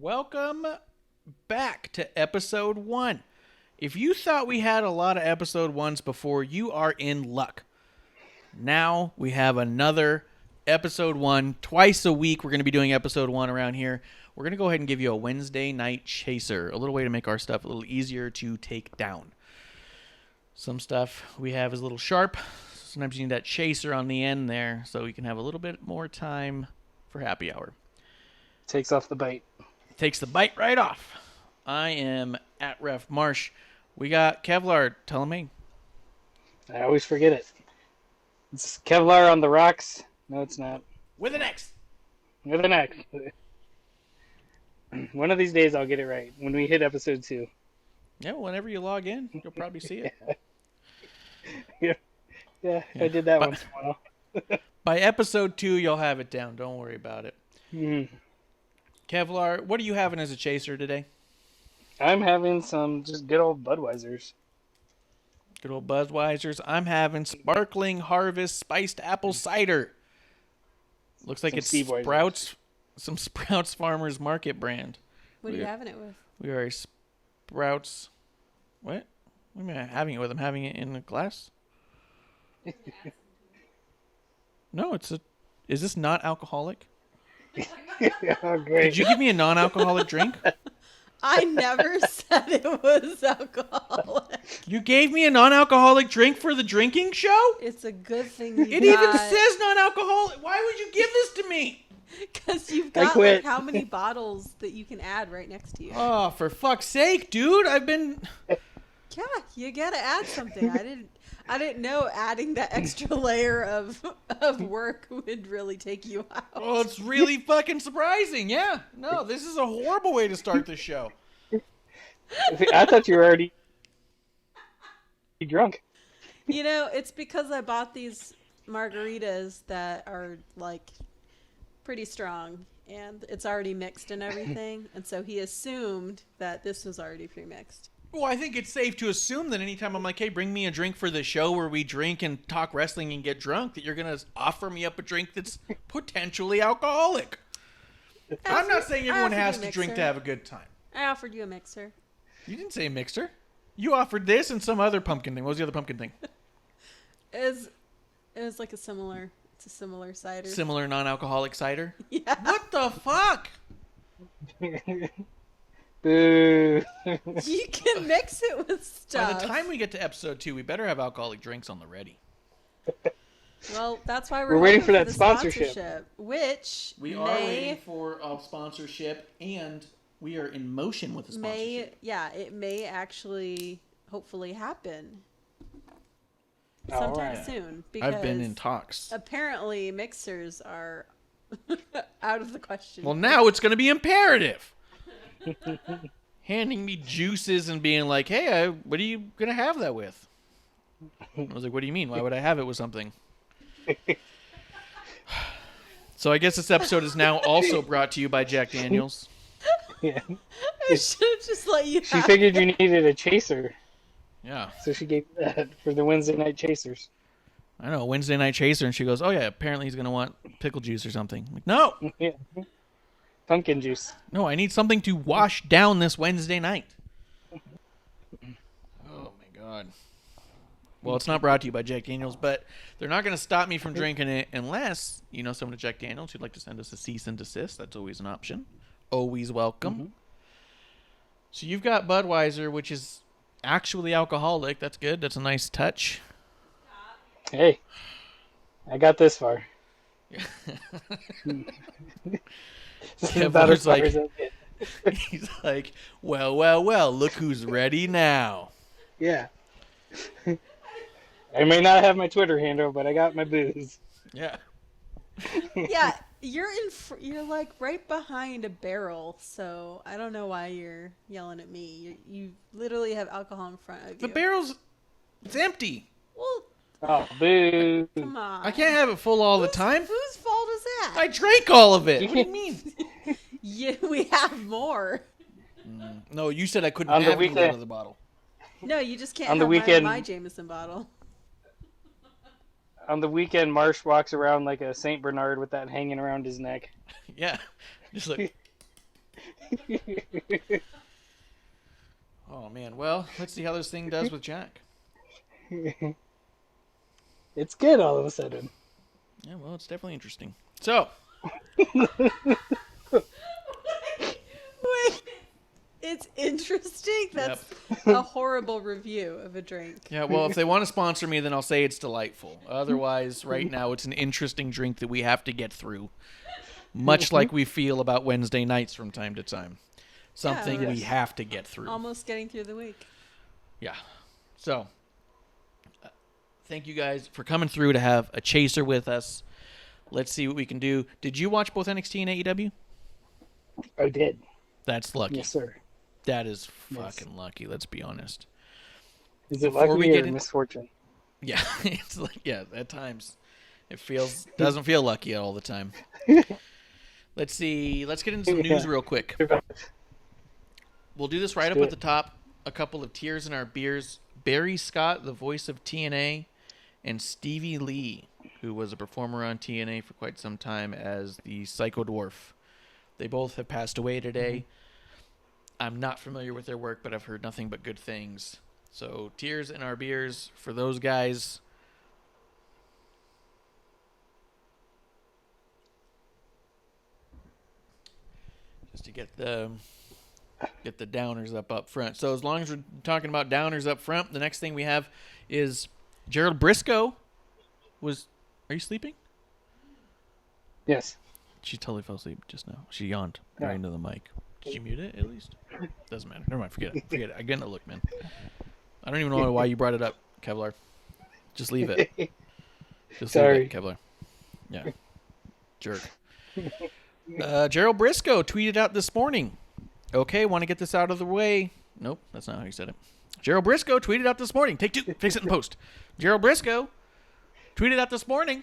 Welcome back to episode 1. If you thought we had a lot of episode 1s before, you are in luck. Now we have another episode 1. Twice a week we're going to be doing episode 1 around here. We're going to go ahead and give you a Wednesday night chaser. A little way to make our stuff a little easier to take down. Some stuff we have is a little sharp. Sometimes you need that chaser on the end there so you can have a little bit more time for happy hour. Takes off the bite. Takes the bite right off. I am at Ref Marsh. We got Kevlar. Tell me. I always forget it. It's Kevlar on the rocks. No, it's not. With an X. With an X. One of these days I'll get it right. When we hit episode 2. Yeah, whenever you log in, you'll probably see it. Yeah, I did that once in a while. By episode 2, you'll have it down. Don't worry about it. Mm-hmm. Kevlar, what are you having as a chaser today? I'm having some just good old Budweisers. Good old Budweisers. I'm having Sparkling Harvest Spiced Apple Cider. Looks like it's Sprouts, some Sprouts Farmers Market brand. What are you having it with? We are a Sprouts. What? What am I having it with? I'm having it in a glass? No, it's a... Is this not alcoholic? Oh, great. Did you give me a non-alcoholic drink? I never said it was alcoholic. You gave me a non-alcoholic drink for the drinking show? It's a good thing you It even says non-alcoholic. Why would you give this to me? Because you've got like how many bottles that you can add right next to you. Oh, for fuck's sake, dude. I've been... Yeah, you gotta add something. I didn't know adding that extra layer of work would really take you out. Oh, it's really fucking surprising. Yeah. No, this is a horrible way to start this show. I thought you were already drunk. You know, it's because I bought these margaritas that are like pretty strong and it's already mixed and everything. And so he assumed that this was already pre-mixed. Well, I think it's safe to assume that anytime I'm like, hey, bring me a drink for the show where we drink and talk wrestling and get drunk, that you're going to offer me up a drink that's potentially alcoholic. I'm not saying everyone has to drink to have a good time. I offered you a mixer. You didn't say a mixer. You offered this and some other pumpkin thing. What was the other pumpkin thing? It was like a similar cider. Similar non-alcoholic cider? Yeah. What the fuck? Boo. You can mix it with stuff. By the time we get to episode 2, we better have alcoholic drinks on the ready. Well, that's why we're waiting for that the sponsorship. Which we are waiting for a sponsorship, and we are in motion with the sponsorship. It may actually, hopefully, happen All sometime right. soon. Because I've been in talks. Apparently, mixers are out of the question. Well, now it's going to be imperative. Handing me juices and being like, hey, what are you going to have that with? I was like, what do you mean? Why would I have it with something? So I guess this episode is now also brought to you by Jack Daniels. Yeah. I should have just let you. She figured you needed a chaser, Yeah. so she gave you that for the Wednesday night chasers. I know, Wednesday night chaser, and she goes, oh yeah, apparently he's going to want pickle juice or something. I'm like, no. Yeah. Pumpkin juice. No, I need something to wash down this Wednesday night. Oh, my God. Well, it's not brought to you by Jack Daniels, but they're not going to stop me from drinking it unless, you know, someone at Jack Daniels who'd like to send us a cease and desist. That's always an option. Always welcome. Mm-hmm. So you've got Budweiser, which is actually alcoholic. That's good. That's a nice touch. Hey, I got this far. Kevlar's like, he's like, well, look who's ready now. Yeah. I may not have my Twitter handle, but I got my booze. Yeah. Yeah, you're like right behind a barrel, so I don't know why you're yelling at me. You literally have alcohol in front of you. The barrel's, it's empty. Well, oh, boo. come on. I can't have it full all the time. Whose fault is that? I drank all of it. What do you mean? Yeah, we have more. No, you said I couldn't On the have it weekend. out of the bottle. No, you just can't On the have weekend. my Jameson bottle. On the weekend, Marsh walks around like a Saint Bernard with that hanging around his neck. Yeah. Just like, Oh man, well, let's see how this thing does with Jack. It's good all of a sudden. Yeah, well, it's definitely interesting. So, Wait, it's interesting. Yep. That's a horrible review of a drink. yeah, well, if they want to sponsor me, then I'll say it's delightful. Otherwise, right now, it's an interesting drink that we have to get through. Much like we feel about Wednesday nights from time to time. Something Yeah. we have to get through. Almost getting through the week. Yeah. So, thank you guys for coming through to have a chaser with us. Let's see what we can do. Did you watch both NXT and AEW? I did. That's lucky. Yes, sir. That is fucking lucky, let's be honest. Is it Before we lucky get or in- misfortune? Yeah, it's like, yeah, at times it doesn't feel lucky all the time. Let's see. Let's get into some news real quick. We'll do this right up do at it. the top. A couple of tears in our beers. Barry Scott, the voice of TNA, and Stevie Lee, who was a performer on TNA for quite some time as the Psycho Dwarf. They both have passed away today. I'm not familiar with their work, but I've heard nothing but good things. So, tears in our beers for those guys. Just to get the downers up front. So as long as we're talking about downers up front, the next thing we have is Gerald Briscoe are you sleeping? Yes. She totally fell asleep just now. She yawned Yeah. right into the mic. Did you mute it at least? Doesn't matter. Never mind. Forget it. I get a look, man. I don't even know why you brought it up, Kevlar. Just leave it. Just Sorry. leave it, Kevlar. Yeah. Jerk. Gerald Briscoe tweeted out this morning. Okay, want to get this out of the way. Nope, that's not how he said it. Gerald Briscoe tweeted out this morning. Take two. Fix it in post. Gerald Briscoe tweeted out this morning.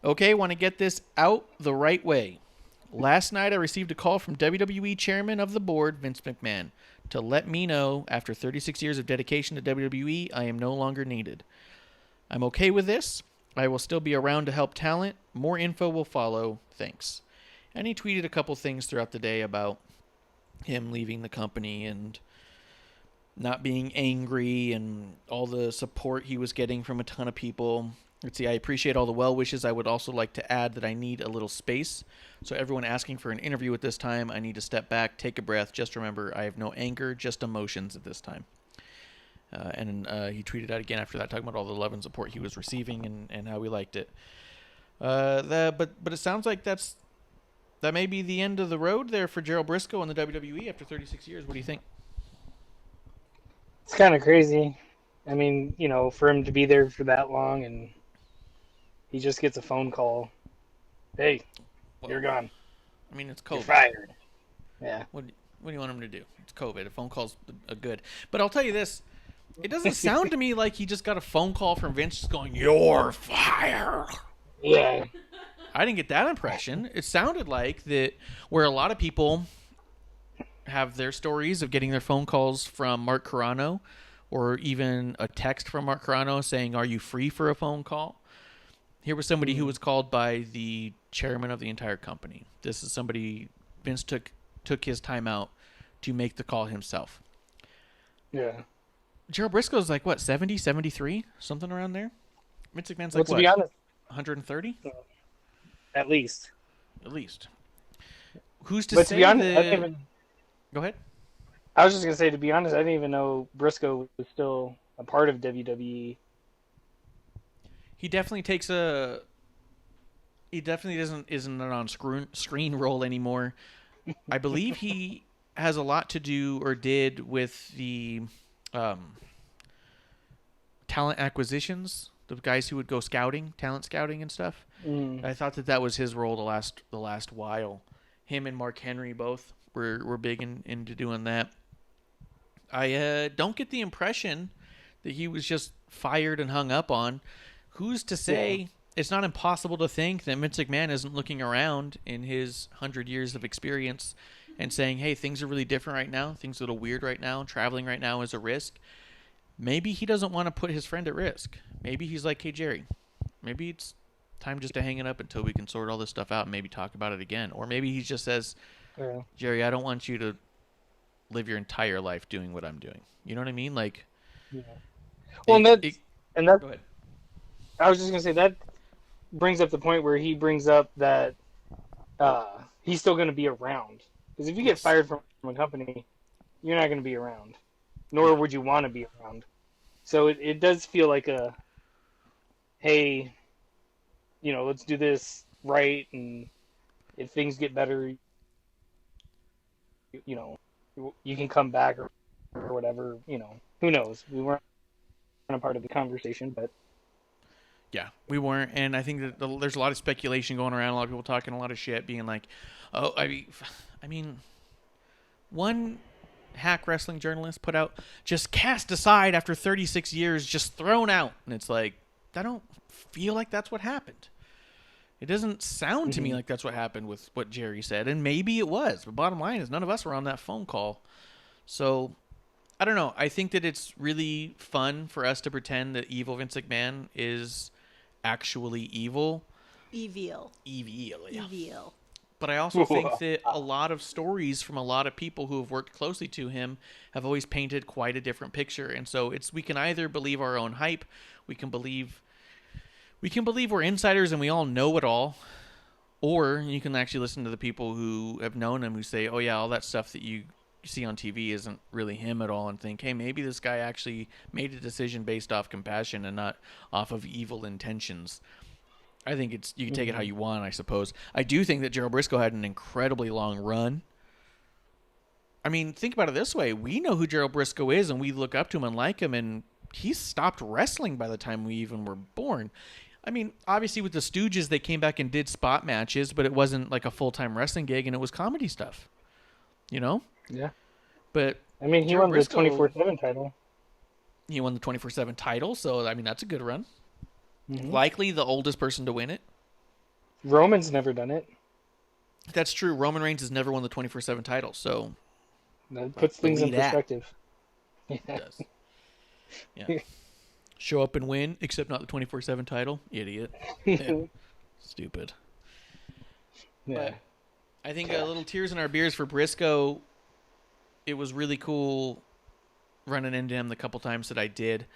Okay, want to get this out the right way. Last night I received a call from WWE Chairman of the Board, Vince McMahon, to let me know after 36 years of dedication to WWE, I am no longer needed. I'm okay with this. I will still be around to help talent. More info will follow. Thanks. And he tweeted a couple things throughout the day about him leaving the company and not being angry and all the support he was getting from a ton of people. Let's see, I appreciate all the well wishes. I would also like to add that I need a little space. So everyone asking for an interview at this time, I need to step back, take a breath. Just remember, I have no anger, just emotions at this time. And he tweeted out again after that, talking about all the love and support he was receiving and how he liked it. But it sounds like that may be the end of the road there for Gerald Briscoe in the WWE after 36 years. What do you think? It's kind of crazy. I mean, for him to be there for that long and he just gets a phone call. Hey, you're gone. I mean, it's You're COVID. fired. Yeah. What do you want him to do? It's COVID. A phone call's a good. But I'll tell you this. It doesn't sound to me like he just got a phone call from Vince just going, "You're fired." Yeah. I didn't get that impression. It sounded like that where a lot of people have their stories of getting their phone calls from Mark Carano or even a text from Mark Carano saying, "Are you free for a phone call?" Here was somebody who was called by the chairman of the entire company. This is somebody Vince took his time out to make the call himself. Yeah. Gerald Briscoe's like, what, 70, 73? Something around there? Vince McMahon's like, To be honest, 130? at least. At least. Who's to But say to be honest, that... Go ahead. I was just gonna say, to be honest, I didn't even know Briscoe was still a part of WWE. He definitely takes a... He definitely isn't an on-screen role anymore. I believe he has a lot to do, or did, with the talent acquisitions, the guys who would go scouting, talent scouting and stuff. I thought that was his role the last while. Him and Mark Henry both were big into doing that. I don't get the impression that he was just fired and hung up on. Who's to say? Yeah. It's not impossible to think that Vince McMahon isn't looking around in his 100 years of experience and saying, hey, things are really different right now. Things are a little weird right now. Traveling right now is a risk. Maybe he doesn't want to put his friend at risk. Maybe he's like, hey, Jerry, maybe it's time just to hang it up until we can sort all this stuff out and maybe talk about it again. Or maybe he just says, Yeah. Jerry, I don't want you to live your entire life doing what I'm doing. You know what I mean? Like, Yeah. Well, and that go ahead. I was just gonna say that brings up the point where he brings up that he's still gonna be around. Because if you get Yes. fired from a company, you're not gonna be around, nor Yeah. would you want to be around. So it does feel like a, hey, let's do this right, and if things get better, you know, you can come back or whatever. Who knows? We weren't a part of the conversation, but Yeah, we weren't, and I think that there's a lot of speculation going around. A lot of people talking a lot of shit, being like, "Oh, I mean, one hack wrestling journalist put out just cast aside after 36 years, just thrown out," and it's like, I don't feel like that's what happened. It doesn't sound to me like that's what happened with what Jerry said, and maybe it was. But bottom line is, none of us were on that phone call, so I don't know. I think that it's really fun for us to pretend that evil Vince McMahon is actually evil. Evil. Evil, yeah. Evil. But I also think that a lot of stories from a lot of people who have worked closely to him have always painted quite a different picture. And so we can either believe our own hype, we can believe we're insiders and we all know it all, or you can actually listen to the people who have known him who say, "Oh yeah, all that stuff that you see on TV isn't really him at all," and think, "Hey, maybe this guy actually made a decision based off compassion and not off of evil intentions." I think you can take it how you want, I suppose. I do think that Gerald Briscoe had an incredibly long run. I mean, think about it this way. We know who Gerald Briscoe is, and we look up to him and like him, and he stopped wrestling by the time we even were born. I mean, obviously with the Stooges, they came back and did spot matches, but it wasn't like a full-time wrestling gig, and it was comedy stuff. You know? yeah. But I mean, he Gerald won the Briscoe, 24/7 title. He won the 24/7 title, so, I mean, that's a good run. Mm-hmm. Likely the oldest person to win it. Roman's never done it. That's true. Roman Reigns has never won the 24/7 title, so That puts things in perspective. It does. Yeah. Show up and win, except not the 24/7 title. Idiot. Yeah. Stupid. Yeah. But I think a little tears in our beers for Briscoe. It was really cool running into him the couple times that I did.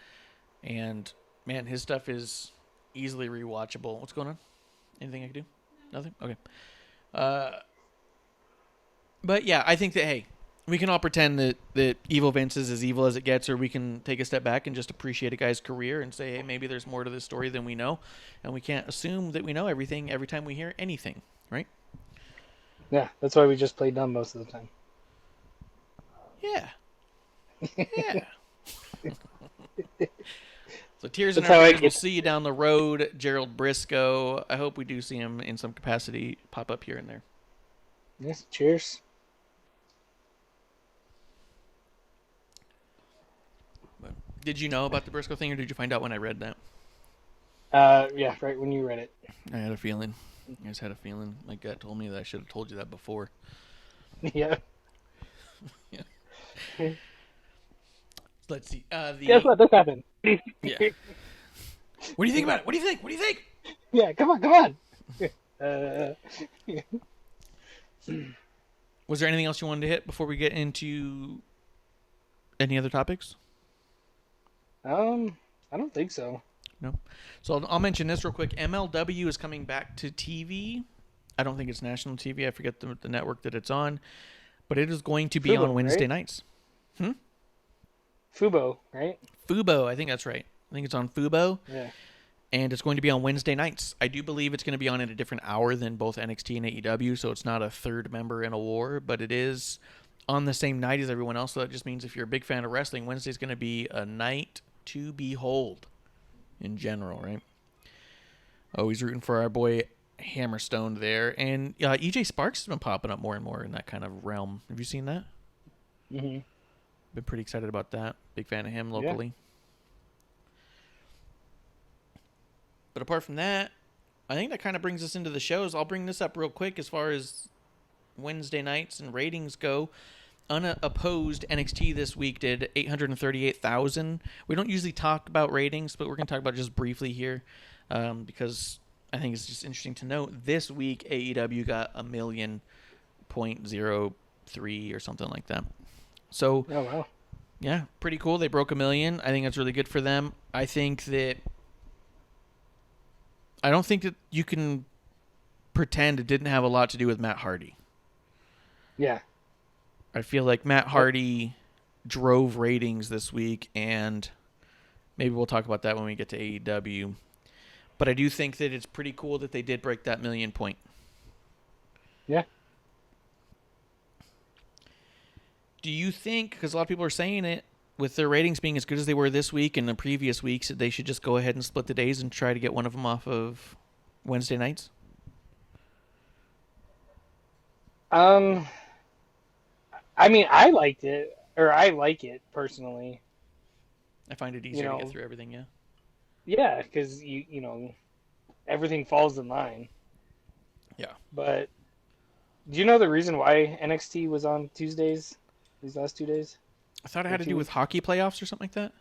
And, man, his stuff is easily rewatchable. What's going on? Anything I can do? Nothing? Okay. But, yeah, I think that, hey, we can all pretend that Evil Vince is as evil as it gets, or we can take a step back and just appreciate a guy's career and say, hey, maybe there's more to this story than we know. And we can't assume that we know everything every time we hear anything, right? Yeah, that's why we just play dumb most of the time. Yeah. Yeah. So tears in That's our how I beers. We'll get- see you down the road, Gerald Briscoe. I hope we do see him in some capacity pop up here and there. Yes, cheers. But did you know about the Briscoe thing, or did you find out when I read that? Yeah, right when you read it. I had a feeling. I just had a feeling. My gut told me that I should have told you that before. Yeah. Yeah. Let's see. Guess what? This happened. Yeah. What do you think about it? What do you think? What do you think? Yeah, come on. Was there anything else you wanted to hit before we get into any other topics? I don't think so. No. So I'll mention this real quick. MLW is coming back to TV. I don't think it's national TV. I forget the network that it's on. But it is going to be Fubo, on Wednesday right? nights. Fubo, right? Fubo, I think that's right. I think it's on Fubo. Yeah. And it's going to be on Wednesday nights. I do believe it's going to be on at a different hour than both NXT and AEW, so it's not a third member in a war, but it is on the same night as everyone else. So that just means if you're a big fan of wrestling, Wednesday's going to be a night to behold in general, right? Always rooting for our boy Hammerstone there. And EJ Sparks has been popping up more and more in that kind of realm. Have you seen that? Mm-hmm. Been pretty excited about that. Big fan of him locally. Yeah. But apart from that, I think that kind of brings us into the shows. I'll bring this up real quick as far as Wednesday nights and ratings go. Unopposed NXT this week did 838,000. We don't usually talk about ratings, but we're going to talk about it just briefly here because I think it's just interesting to note. This week, AEW got 1 million .03 or something like that. So, Oh wow. yeah, pretty cool. They broke 1 million. I think that's really good for them. I don't think that you can pretend it didn't have a lot to do with Matt Hardy. Yeah. I feel like Matt Hardy drove ratings this week, and maybe we'll talk about that when we get to AEW. But I do think that it's pretty cool that they did break that 1 million point. Yeah. Do you think, because a lot of people are saying it, with their ratings being as good as they were this week and the previous weeks, that they should just go ahead and split the days and try to get one of them off of Wednesday nights? I mean, I liked it, or I like it personally. I find it easier to get through everything, yeah. Yeah, because you know, everything falls in line. Yeah. But do you know the reason why NXT was on Tuesdays these last 2 days? I thought it had to do with hockey playoffs or something like that.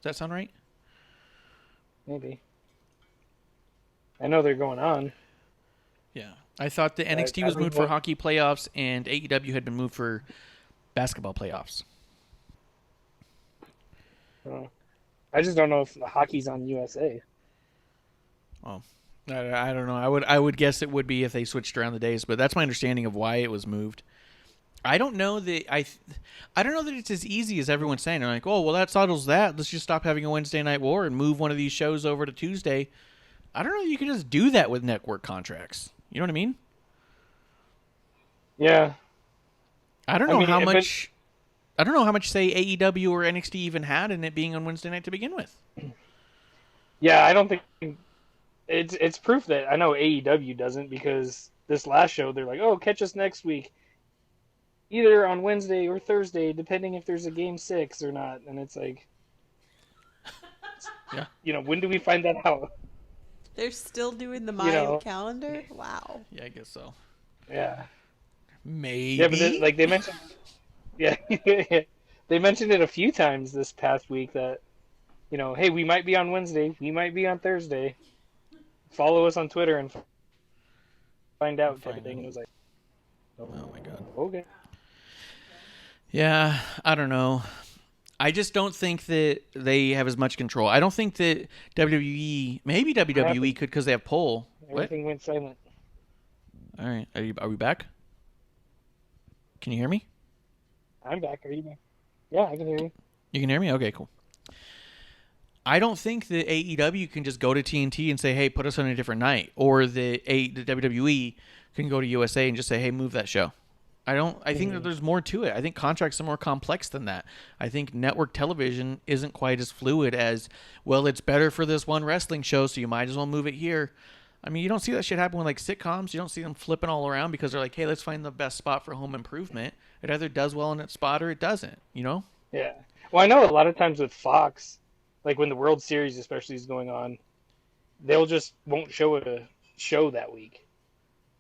Does that sound right? Maybe. I know they're going on. Yeah. I thought the NXT was moved for hockey playoffs and AEW had been moved for basketball playoffs. I just don't know if the hockey's on USA. Oh, I don't know. I would guess it would be if they switched around the days, but that's my understanding of why it was moved. I don't know that I don't know that it's as easy as everyone's saying. They're like, oh, well, that settles that. Let's just stop having a Wednesday Night War and move one of these shows over to Tuesday. I don't know if you can just do that with network contracts. You know what I mean? Yeah. I don't know how much. I don't know how much say AEW or NXT even had in it being on Wednesday night to begin with. Yeah, I don't think it's proof that I know AEW doesn't, because this last show they're like, oh, catch us next week, either on Wednesday or Thursday, depending if there's a game 6 or not. And it's like, yeah, you know, when do we find that out? They're still doing the Mayan calendar? Wow. Yeah, I guess so. Yeah. Maybe. Yeah, but they mentioned. Yeah, they mentioned it a few times this past week that, you know, hey, we might be on Wednesday, we might be on Thursday. Follow us on Twitter and find out type of thing. And it was like, oh my god. Okay. Yeah, I don't know. I just don't think that they have as much control. I don't think that maybe WWE could, because they have poll. Everything went silent. All right, are we back? Can you hear me? I'm back. Are you back? Yeah, I can hear you. You can hear me? Okay, cool. I don't think that AEW can just go to TNT and say, hey, put us on a different night. Or the WWE can go to USA and just say, hey, move that show. I think that there's more to it. I think contracts are more complex than that. I think network television isn't quite as fluid as, well, it's better for this one wrestling show, so you might as well move it here. I mean, you don't see that shit happen with like sitcoms. You don't see them flipping all around because they're like, hey, let's find the best spot for home improvement. It either does well in its spot or it doesn't, you know? Yeah. Well, I know a lot of times with Fox, like when the World Series especially is going on, they'll just won't show a show that week.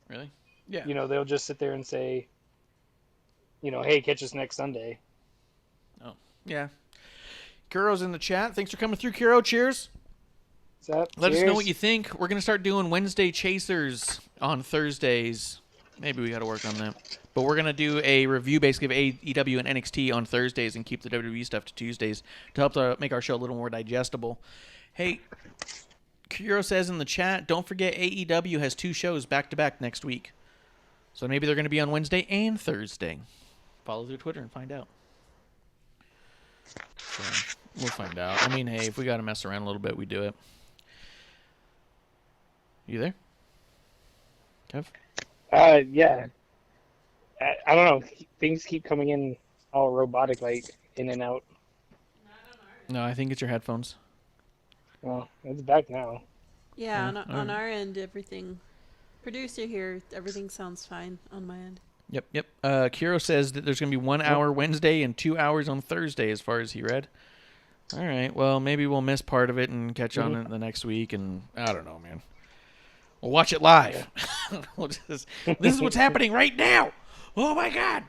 Really? Yeah. You know, they'll just sit there and say, you know, hey, catch us next Sunday. Oh, yeah. Kuro's in the chat. Thanks for coming through, Kuro. Cheers. Let us know what you think. We're going to start doing Wednesday Chasers on Thursdays. Maybe we got to work on that. But we're going to do a review basically of AEW and NXT on Thursdays and keep the WWE stuff to Tuesdays to help make our show a little more digestible. Hey, Kuro says in the chat, don't forget AEW has 2 shows back-to-back next week. So maybe they're going to be on Wednesday and Thursday. Follow through Twitter and find out. So we'll find out. I mean, hey, if we got to mess around a little bit, we do it. You there, Kev? Yeah. I don't know. Things keep coming in all robotic, like in and out. No, I think it's your headphones. Well, it's back now. Yeah, on our end, everything. Producer here, everything sounds fine on my end. Yep. Kiro says that there's going to be 1 hour Wednesday and 2 hours on Thursday, as far as he read. All right. Well, maybe we'll miss part of it and catch on it the next week, and I don't know, man. We'll watch it live. This is what's happening right now. Oh, my God.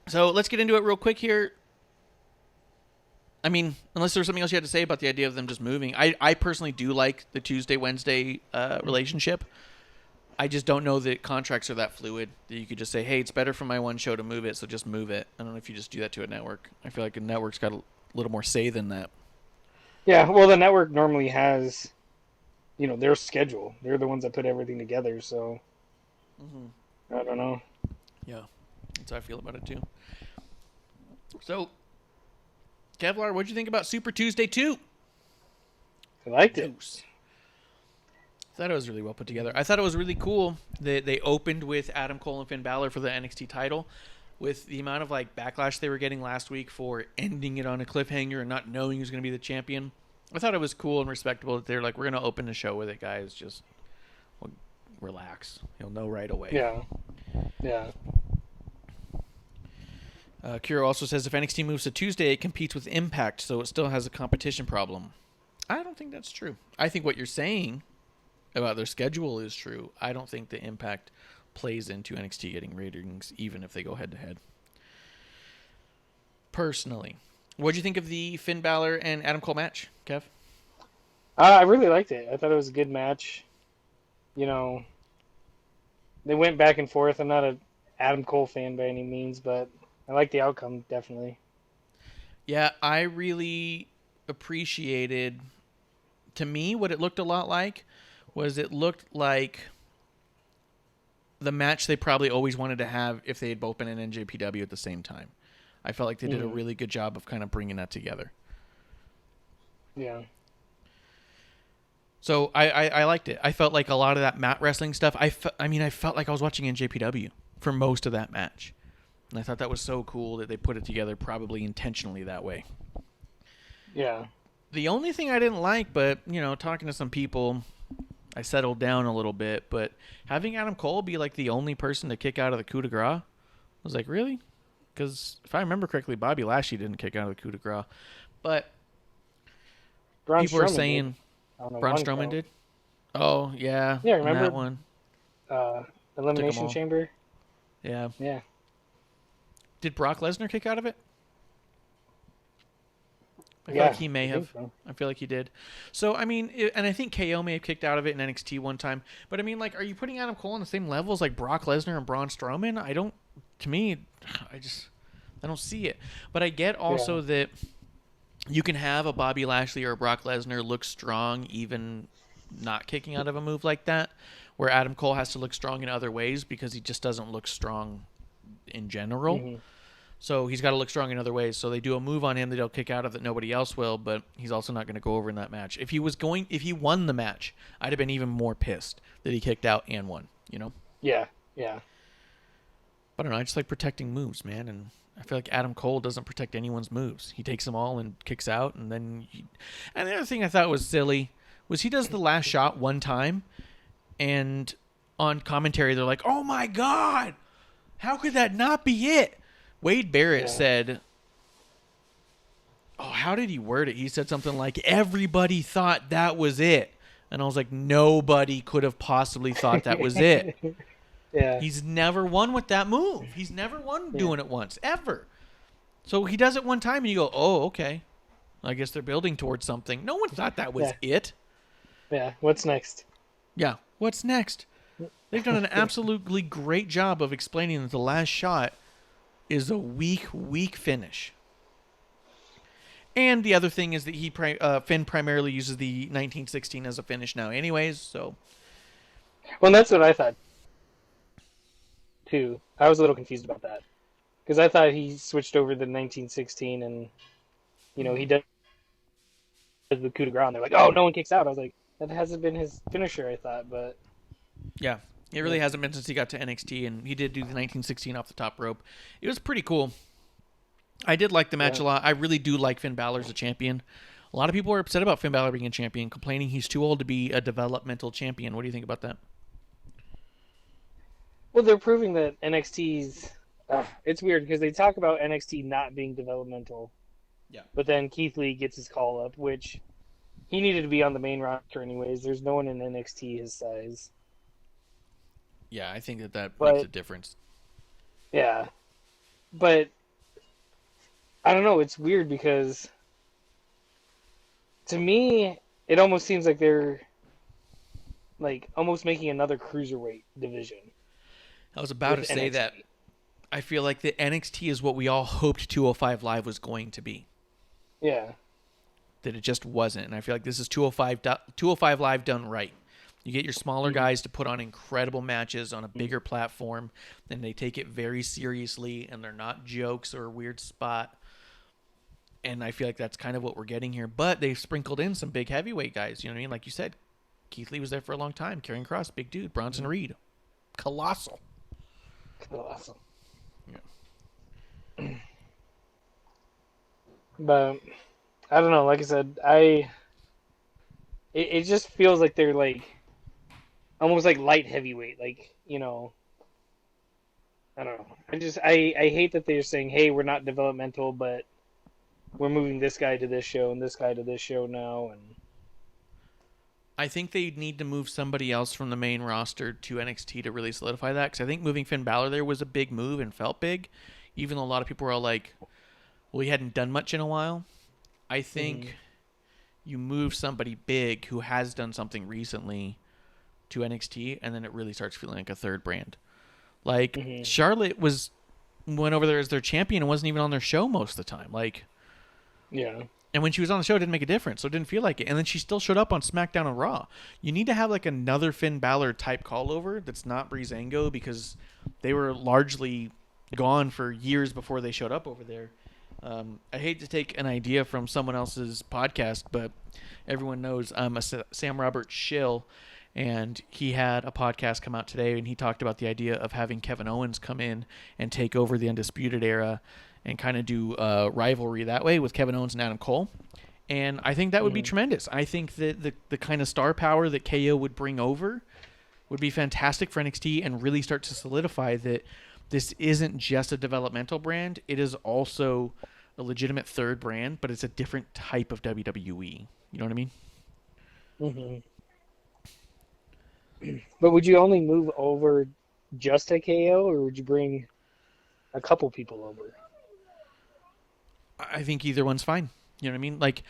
So let's get into it real quick here. I mean, unless there's something else you had to say about the idea of them just moving. I personally do like the Tuesday-Wednesday relationship. I just don't know that contracts are that fluid that you could just say, hey, it's better for my one show to move it, so just move it. I don't know if you just do that to a network. I feel like a network's got a little more say than that. Yeah, well, the network normally has, their schedule. They're the ones that put everything together, so I don't know. Yeah, that's how I feel about it too. So, Kevlar, what'd you think about Super Tuesday 2? I liked it. I thought it was really well put together. I thought it was really cool that they opened with Adam Cole and Finn Balor for the NXT title. With the amount of backlash they were getting last week for ending it on a cliffhanger and not knowing who's going to be the champion, I thought it was cool and respectable that they're like, we're going to open the show with it, guys. Just relax. You'll know right away. Yeah. Kiro also says if NXT moves to Tuesday, it competes with Impact, so it still has a competition problem. I don't think that's true. I think what you're saying about their schedule is true. I don't think the Impact plays into NXT getting ratings, even if they go head-to-head. Personally, what did you think of the Finn Balor and Adam Cole match, Kev? I really liked it. I thought it was a good match. They went back and forth. I'm not an Adam Cole fan by any means, but I like the outcome, definitely. Yeah, I really appreciated, to me, what it looked a lot like was it looked like the match they probably always wanted to have if they had both been in NJPW at the same time. I felt like they did a really good job of kind of bringing that together. Yeah. So I liked it. I felt like a lot of that mat wrestling stuff, I felt like I was watching NJPW for most of that match. And I thought that was so cool that they put it together probably intentionally that way. Yeah. The only thing I didn't like, but, talking to some people, I settled down a little bit, but having Adam Cole be the only person to kick out of the coup de grace, I was like, really? Because if I remember correctly, Bobby Lashley didn't kick out of the coup de grace. But people are saying Braun Strowman did? Oh, yeah. Yeah, remember that one? Elimination Chamber? Yeah. Yeah. Did Brock Lesnar kick out of it? I feel Yeah, like he may have. so. I feel like he did. So, and I think KO may have kicked out of it in NXT one time. But, are you putting Adam Cole on the same level as, Brock Lesnar and Braun Strowman? I don't see it. But I get also that you can have a Bobby Lashley or a Brock Lesnar look strong even not kicking out of a move like that, where Adam Cole has to look strong in other ways because he just doesn't look strong in general. Mm-hmm. So he's got to look strong in other ways. So they do a move on him that he'll kick out of that nobody else will, but he's also not going to go over in that match. If he won the match, I'd have been even more pissed that he kicked out and won, Yeah. But I don't know. I just like protecting moves, man. And I feel like Adam Cole doesn't protect anyone's moves. He takes them all and kicks out. And then and the other thing I thought was silly was he does the last shot one time, and on commentary they're like, oh my God, how could that not be it? Wade Barrett said, how did he word it? He said something like, everybody thought that was it. And I was like, nobody could have possibly thought that was it. Yeah. He's never won with that move. He's never won doing it once, ever. So he does it one time and you go, oh, okay. I guess they're building towards something. No one thought that was it. Yeah. What's next? Yeah. What's next? They've done an absolutely great job of explaining that the last shot is a weak finish. And the other thing is that Finn primarily uses the 1916 as a finish now anyways, so. Well, that's what I thought, too. I was a little confused about that. Because I thought he switched over the 1916 and, he does the coup de grace. And they're like, oh, no one kicks out. I was like, that hasn't been his finisher, I thought, but. Yeah. It really hasn't been since he got to NXT, and he did do the 1916 off the top rope. It was pretty cool. I did like the match a lot. I really do like Finn Balor as a champion. A lot of people are upset about Finn Balor being a champion, complaining he's too old to be a developmental champion. What do you think about that? Well, they're proving that NXT's... it's weird, because they talk about NXT not being developmental. Yeah. But then Keith Lee gets his call up, which he needed to be on the main roster anyways. There's no one in NXT his size. Yeah, I think that makes a difference. Yeah. But, I don't know, it's weird because, to me, it almost seems like they're like almost making another cruiserweight division. I was about to say NXT. that. I feel like the NXT is what we all hoped 205 Live was going to be. Yeah. That it just wasn't. And I feel like this is 205 Live done right. You get your smaller guys to put on incredible matches on a bigger platform, and they take it very seriously, and they're not jokes or a weird spot. And I feel like that's kind of what we're getting here. But they've sprinkled in some big heavyweight guys. You know what I mean? Like you said, Keith Lee was there for a long time. Karrion Kross, big dude. Bronson Reed, colossal. Awesome. Yeah. But I don't know. Like I said, it just feels like they're like almost like light heavyweight. Like, you know, I don't know. I hate that they're saying, hey, we're not developmental, but we're moving this guy to this show and this guy to this show now. And I think they need to move somebody else from the main roster to NXT to really solidify that. Because I think moving Finn Balor there was a big move and felt big, even though a lot of people were all like, well, he hadn't done much in a while. I think you move somebody big who has done something recently to NXT, and then it really starts feeling like a third brand. Like Charlotte went over there as their champion and wasn't even on their show most of the time. Like, yeah. And when she was on the show, it didn't make a difference, so it didn't feel like it. And then she still showed up on SmackDown and Raw. You need to have like another Finn Balor type call over that's not Breezango, because they were largely gone for years before they showed up over there. I hate to take an idea from someone else's podcast, but everyone knows I'm a Sam Roberts shill, and he had a podcast come out today, and he talked about the idea of having Kevin Owens come in and take over the Undisputed Era and kind of do a rivalry that way with Kevin Owens and Adam Cole. And I think that would be tremendous. I think that the kind of star power that KO would bring over would be fantastic for NXT and really start to solidify that this isn't just a developmental brand. It is also a legitimate third brand, but it's a different type of WWE. You know what I mean? But would you only move over just to KO, or would you bring a couple people over? I think either one's fine. You know what I mean? Like,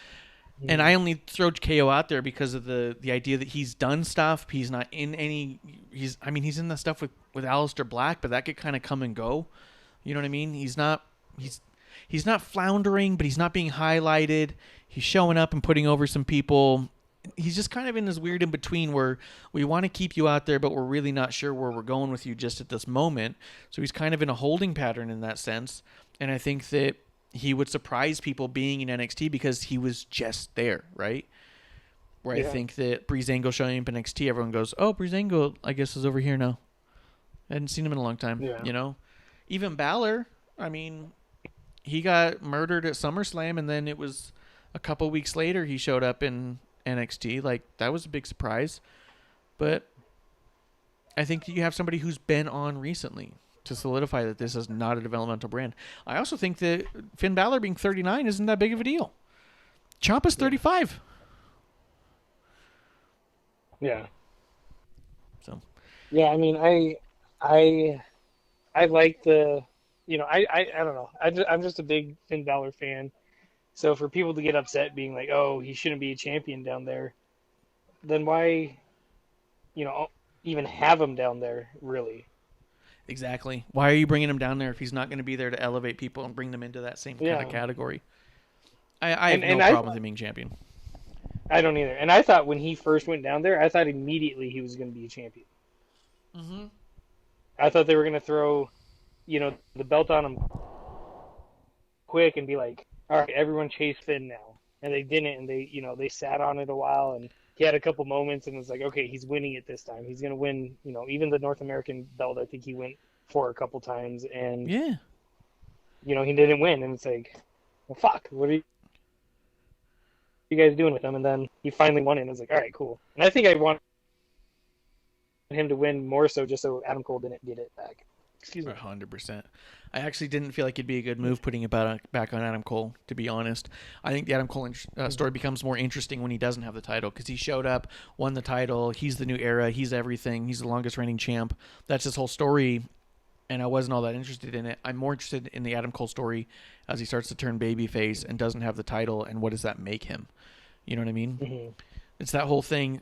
and I only throw KO out there because of the idea that he's done stuff. He's not in any. He's in the stuff with Aleister Black, but that could kind of come and go. You know what I mean? He's not floundering, but he's not being highlighted. He's showing up and putting over some people. He's just kind of in this weird in between where we want to keep you out there, but we're really not sure where we're going with you just at this moment. So he's kind of in a holding pattern in that sense. And I think that he would surprise people being in NXT because he was just there, right? Where I think that Breezango showing up in NXT, everyone goes, oh, Breezango, I guess, is over here now. I hadn't seen him in a long time, you know? Even Balor, I mean, he got murdered at SummerSlam, and then it was a couple weeks later he showed up in NXT. Like, that was a big surprise. But I think you have somebody who's been on recently to solidify that this is not a developmental brand. I also think that Finn Balor being 39 isn't that big of a deal. Ciampa's 35. Yeah. So. Yeah, I mean, I like the, you know, I don't know. I'm just a big Finn Balor fan. So for people to get upset being like, oh, he shouldn't be a champion down there, then why, you know, even have him down there, really? Exactly. Why are you bringing him down there if he's not going to be there to elevate people and bring them into that same kind of category? I have no problem with him being champion. I don't either. And I thought when he first went down there, I thought immediately he was going to be a champion. I thought they were going to throw, you know, the belt on him quick and be like, all right, everyone chase Finn now. And they didn't, and they, you know, they sat on it a while, and he had a couple moments, and it was like, okay, he's winning it this time. He's going to win, you know, even the North American belt, I think he went for a couple times, and, you know, he didn't win, and it's like, well, fuck, what are you guys doing with him? And then he finally won it, and I was like, all right, cool. And I think I wanted him to win more so just so Adam Cole didn't get it back. Excuse me. 100%. I actually didn't feel like it'd be a good move putting it back on Adam Cole, to be honest. I think the Adam Cole story becomes more interesting when he doesn't have the title, because he showed up, won the title, he's the new era, he's everything, he's the longest reigning champ. That's his whole story, and I wasn't all that interested in it. I'm more interested in the Adam Cole story as he starts to turn babyface and doesn't have the title, and what does that make him? You know what I mean? It's that whole thing,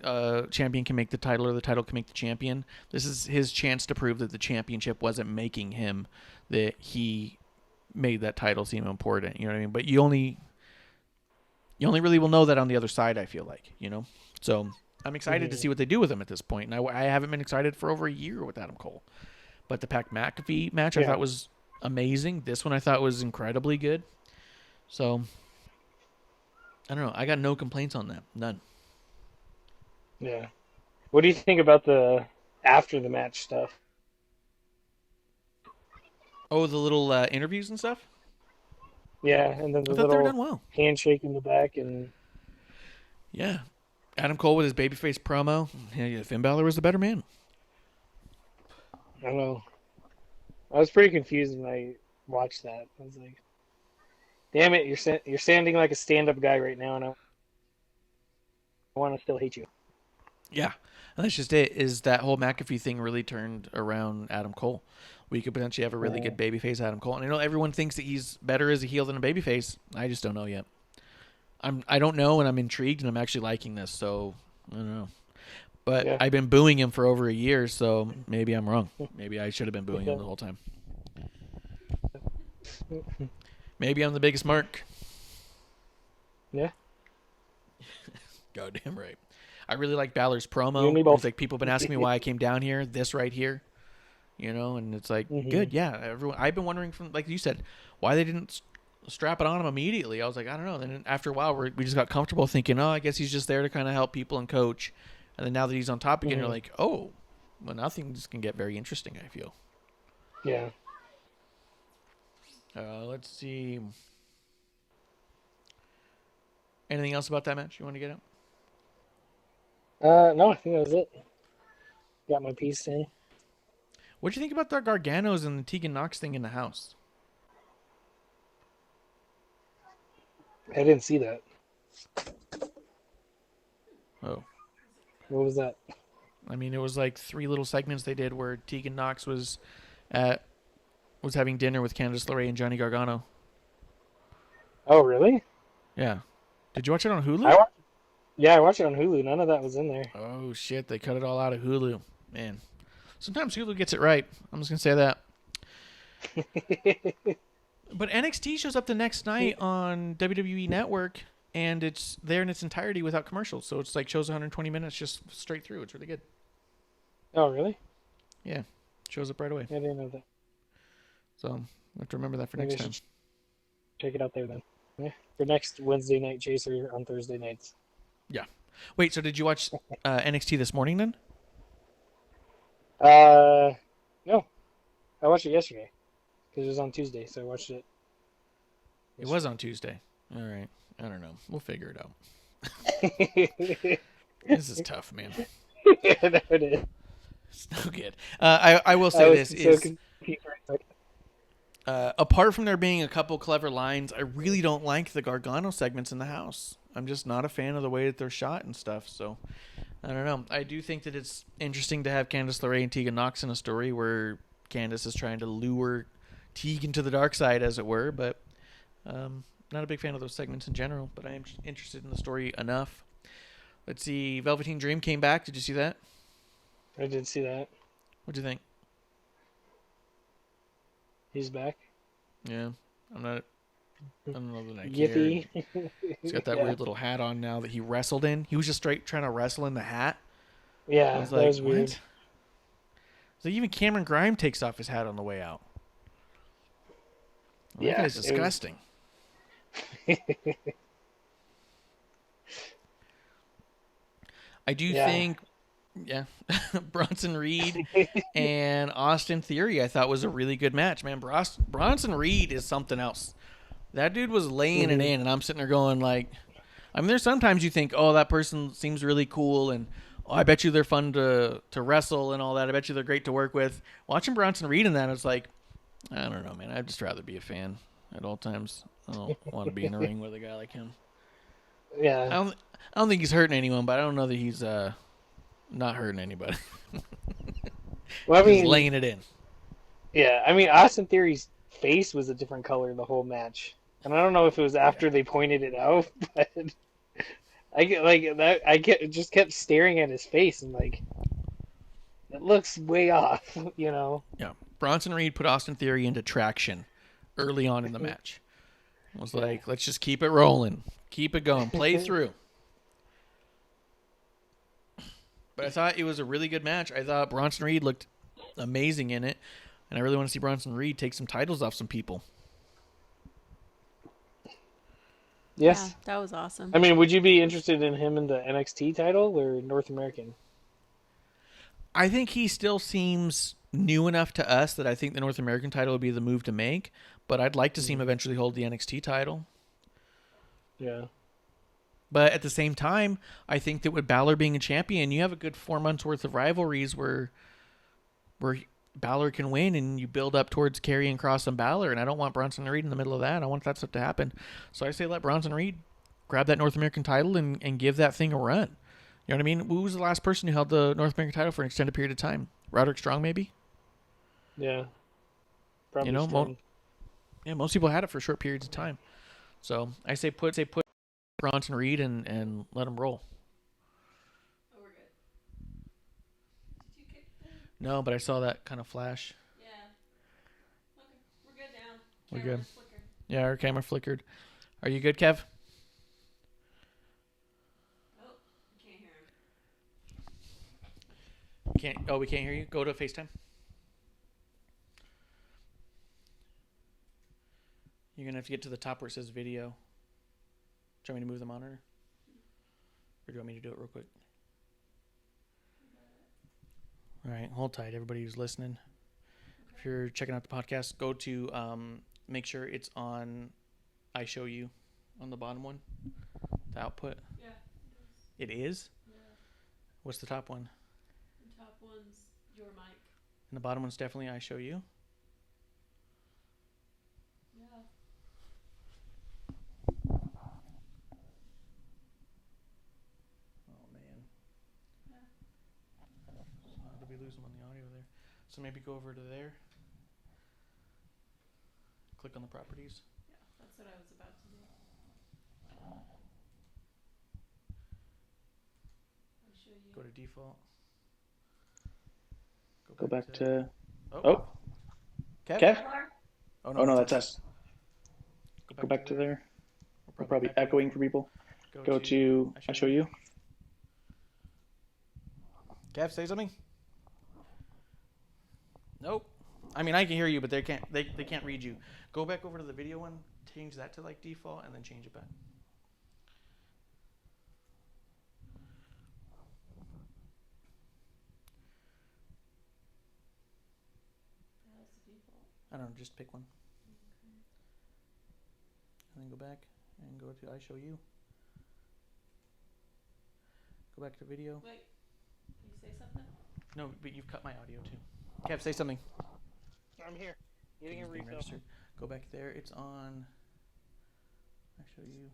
champion can make the title or the title can make the champion. This is his chance to prove that the championship wasn't making him, that he made that title seem important. You know what I mean? But you only really will know that on the other side, I feel like, So I'm excited to see what they do with him at this point. And I haven't been excited for over a year with Adam Cole. But the Pac McAfee match I thought was amazing. This one I thought was incredibly good. So I don't know. I got no complaints on that. None. Yeah. What do you think about the after the match stuff? Oh, the little interviews and stuff? Yeah, and then the I thought they were done little well. handshake in the back and Yeah. Adam Cole with his babyface promo. Yeah, Finn Balor was the better man. I don't know. I was pretty confused when I watched that. I was like, "Damn it, you're sounding like a stand-up guy right now, and I want to still hate you." Yeah. And that's just it, is that whole McAfee thing really turned around Adam Cole. We could potentially have a really good babyface Adam Cole. And I know everyone thinks that he's better as a heel than a babyface. I just don't know yet. I don't know, and I'm intrigued, and I'm actually liking this, so I don't know. But I've been booing him for over a year, so maybe I'm wrong. Maybe I should have been booing him the whole time. Maybe I'm the biggest mark. Yeah. Goddamn right. I really like Balor's promo. It's like, people have been asking me why I came down here. This right here, and it's like, good, yeah. Everyone, I've been wondering, from, like you said, why they didn't strap it on him immediately. I was like, I don't know. Then after a while, we just got comfortable thinking, I guess he's just there to kind of help people and coach. And then now that he's on top again, you're like, oh, well, now things can get very interesting, I feel. Yeah. Let's see. Anything else about that match you want to get out? No, I think that was it. Got my piece in. What'd you think about the Garganos and the Tegan Knox thing in the house? I didn't see that. Oh. What was that? I mean, it was like 3 little segments they did where Tegan Knox was having dinner with Candice LeRae and Johnny Gargano. Oh, really? Yeah. Did you watch it on Hulu? I watched it on Hulu. None of that was in there. Oh, shit. They cut it all out of Hulu. Man. Sometimes Hulu gets it right. I'm just going to say that. But NXT shows up the next night on WWE Network, and it's there in its entirety without commercials. So it's like shows 120 minutes just straight through. It's really good. Oh, really? Yeah. Shows up right away. I didn't know that. So I have to remember that for next time. Check it out there then. Yeah. For next Wednesday night chaser on Thursday nights. Yeah. Wait, so did you watch NXT this morning then? No. I watched it yesterday. Because it was on Tuesday, so I watched it. It was on Tuesday. All right. I don't know. We'll figure it out. This is tough, man. Yeah, no, it is. It's no good. I will say this is... apart from there being a couple clever lines, I really don't like the Gargano segments in the house. I'm just not a fan of the way that they're shot and stuff, so I don't know. I do think that it's interesting to have Candice LeRae and Tegan Knox in a story where Candice is trying to lure Tegan to the dark side, as it were, but not a big fan of those segments in general, but I am interested in the story enough. Let's see, Velveteen Dream came back. Did you see that? I did see that. What'd you think? He's back. Yeah, I don't know that I Yippee. cared. He's got that weird little hat on now that he wrestled in. He was just straight trying to wrestle in the hat. Yeah, was that was weird. What? So even Cameron Grimes takes off his hat on the way out. That guy's disgusting. I do think, Bronson Reed and Austin Theory I thought was a really good match, man. Bronson Reed is something else. That dude was laying it in, and I'm sitting there going like, I mean, there's sometimes you think, oh, that person seems really cool, and I bet you they're fun to wrestle and all that. I bet you they're great to work with. Watching Bronson Reed in that, it's like, I don't know, man. I'd just rather be a fan at all times. I don't want to be in a ring with a guy like him. Yeah. I don't think he's hurting anyone, but I don't know that he's not hurting anybody. Well, I mean, he's laying it in. Yeah, I mean, Austin Theory's face was a different color the whole match. And I don't know if it was after they pointed it out, but I get like that. Just kept staring at his face and like it looks way off. You know. Yeah. Bronson Reed put Austin Theory into traction early on in the match. It was Yeah. like, let's just keep it rolling. Keep it going. Play through. But I thought it was a really good match. I thought Bronson Reed looked amazing in it. And I really want to see Bronson Reed take some titles off some people. Yes. Yeah, that was awesome. I mean, would you be interested in him in the NXT title or North American? I think he still seems new enough to us that I think the North American title would be the move to make. But I'd like to see him eventually hold the NXT title. Yeah. But at the same time, I think that with Balor being a champion, you have a good 4 months worth of rivalries where Balor can win and you build up towards carrying Cross and Balor. And I don't want Bronson Reed in the middle of that. I want that stuff to happen. So I say let Bronson Reed grab that North American title and give that thing a run. You know what I mean? Who was the last person who held the North American title for an extended period of time? Roderick Strong, maybe? Yeah. Probably. You know, most people had it for short periods of time. So I say put Bronson Reed and let him roll. Oh, we're good. Did you kick the... No, but I saw that kind of flash. Yeah. Okay, we're good now. We're Camera good. just flickered. Yeah, our camera flickered. Are you good, Kev? Oh, I can't hear him. We can't hear you. Go to FaceTime. You're gonna have to get to the top where it says video. Do you want me to move the monitor? Or do you want me to do it real quick? All right, hold tight, everybody who's listening. Okay. If you're checking out the podcast, go to make sure it's on I Show You on the bottom one, the output. Yeah, it is. Yeah. What's the top one? The top one's your mic. And the bottom one's definitely I Show You. Yeah. Oh man. Yeah. So we lose them on the audio there. So maybe go over to there. Click on the properties. Yeah, that's what I was about to do. I show you. Go to default. Go back to... Oh. Kev? Oh, no, that's us. Go back to there. We're probably echoing for people. Go to I Show You. Kev, say something? Nope. I mean, I can hear you, but they can't read you. Go back over to the video one, change that to like default, and then change it back. That's the default. I don't know, just pick one. Okay. And then go back and go to I Show You. Go back to video. Wait, can you say something? No, but you've cut my audio too. Kev, say something. I'm here. Getting a refill. Registered. Go back there. It's on. I Show You.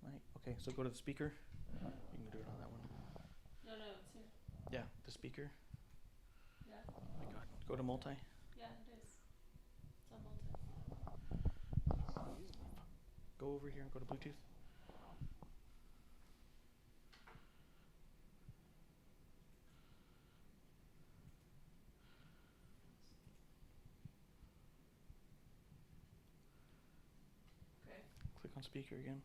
Right. Okay, so go to the speaker. You can do it on that one. No, it's here. Yeah, the speaker. Yeah. Oh my God. Go to multi. Yeah, it is. It's on multi. Go over here and go to Bluetooth. Okay. Click on speaker again.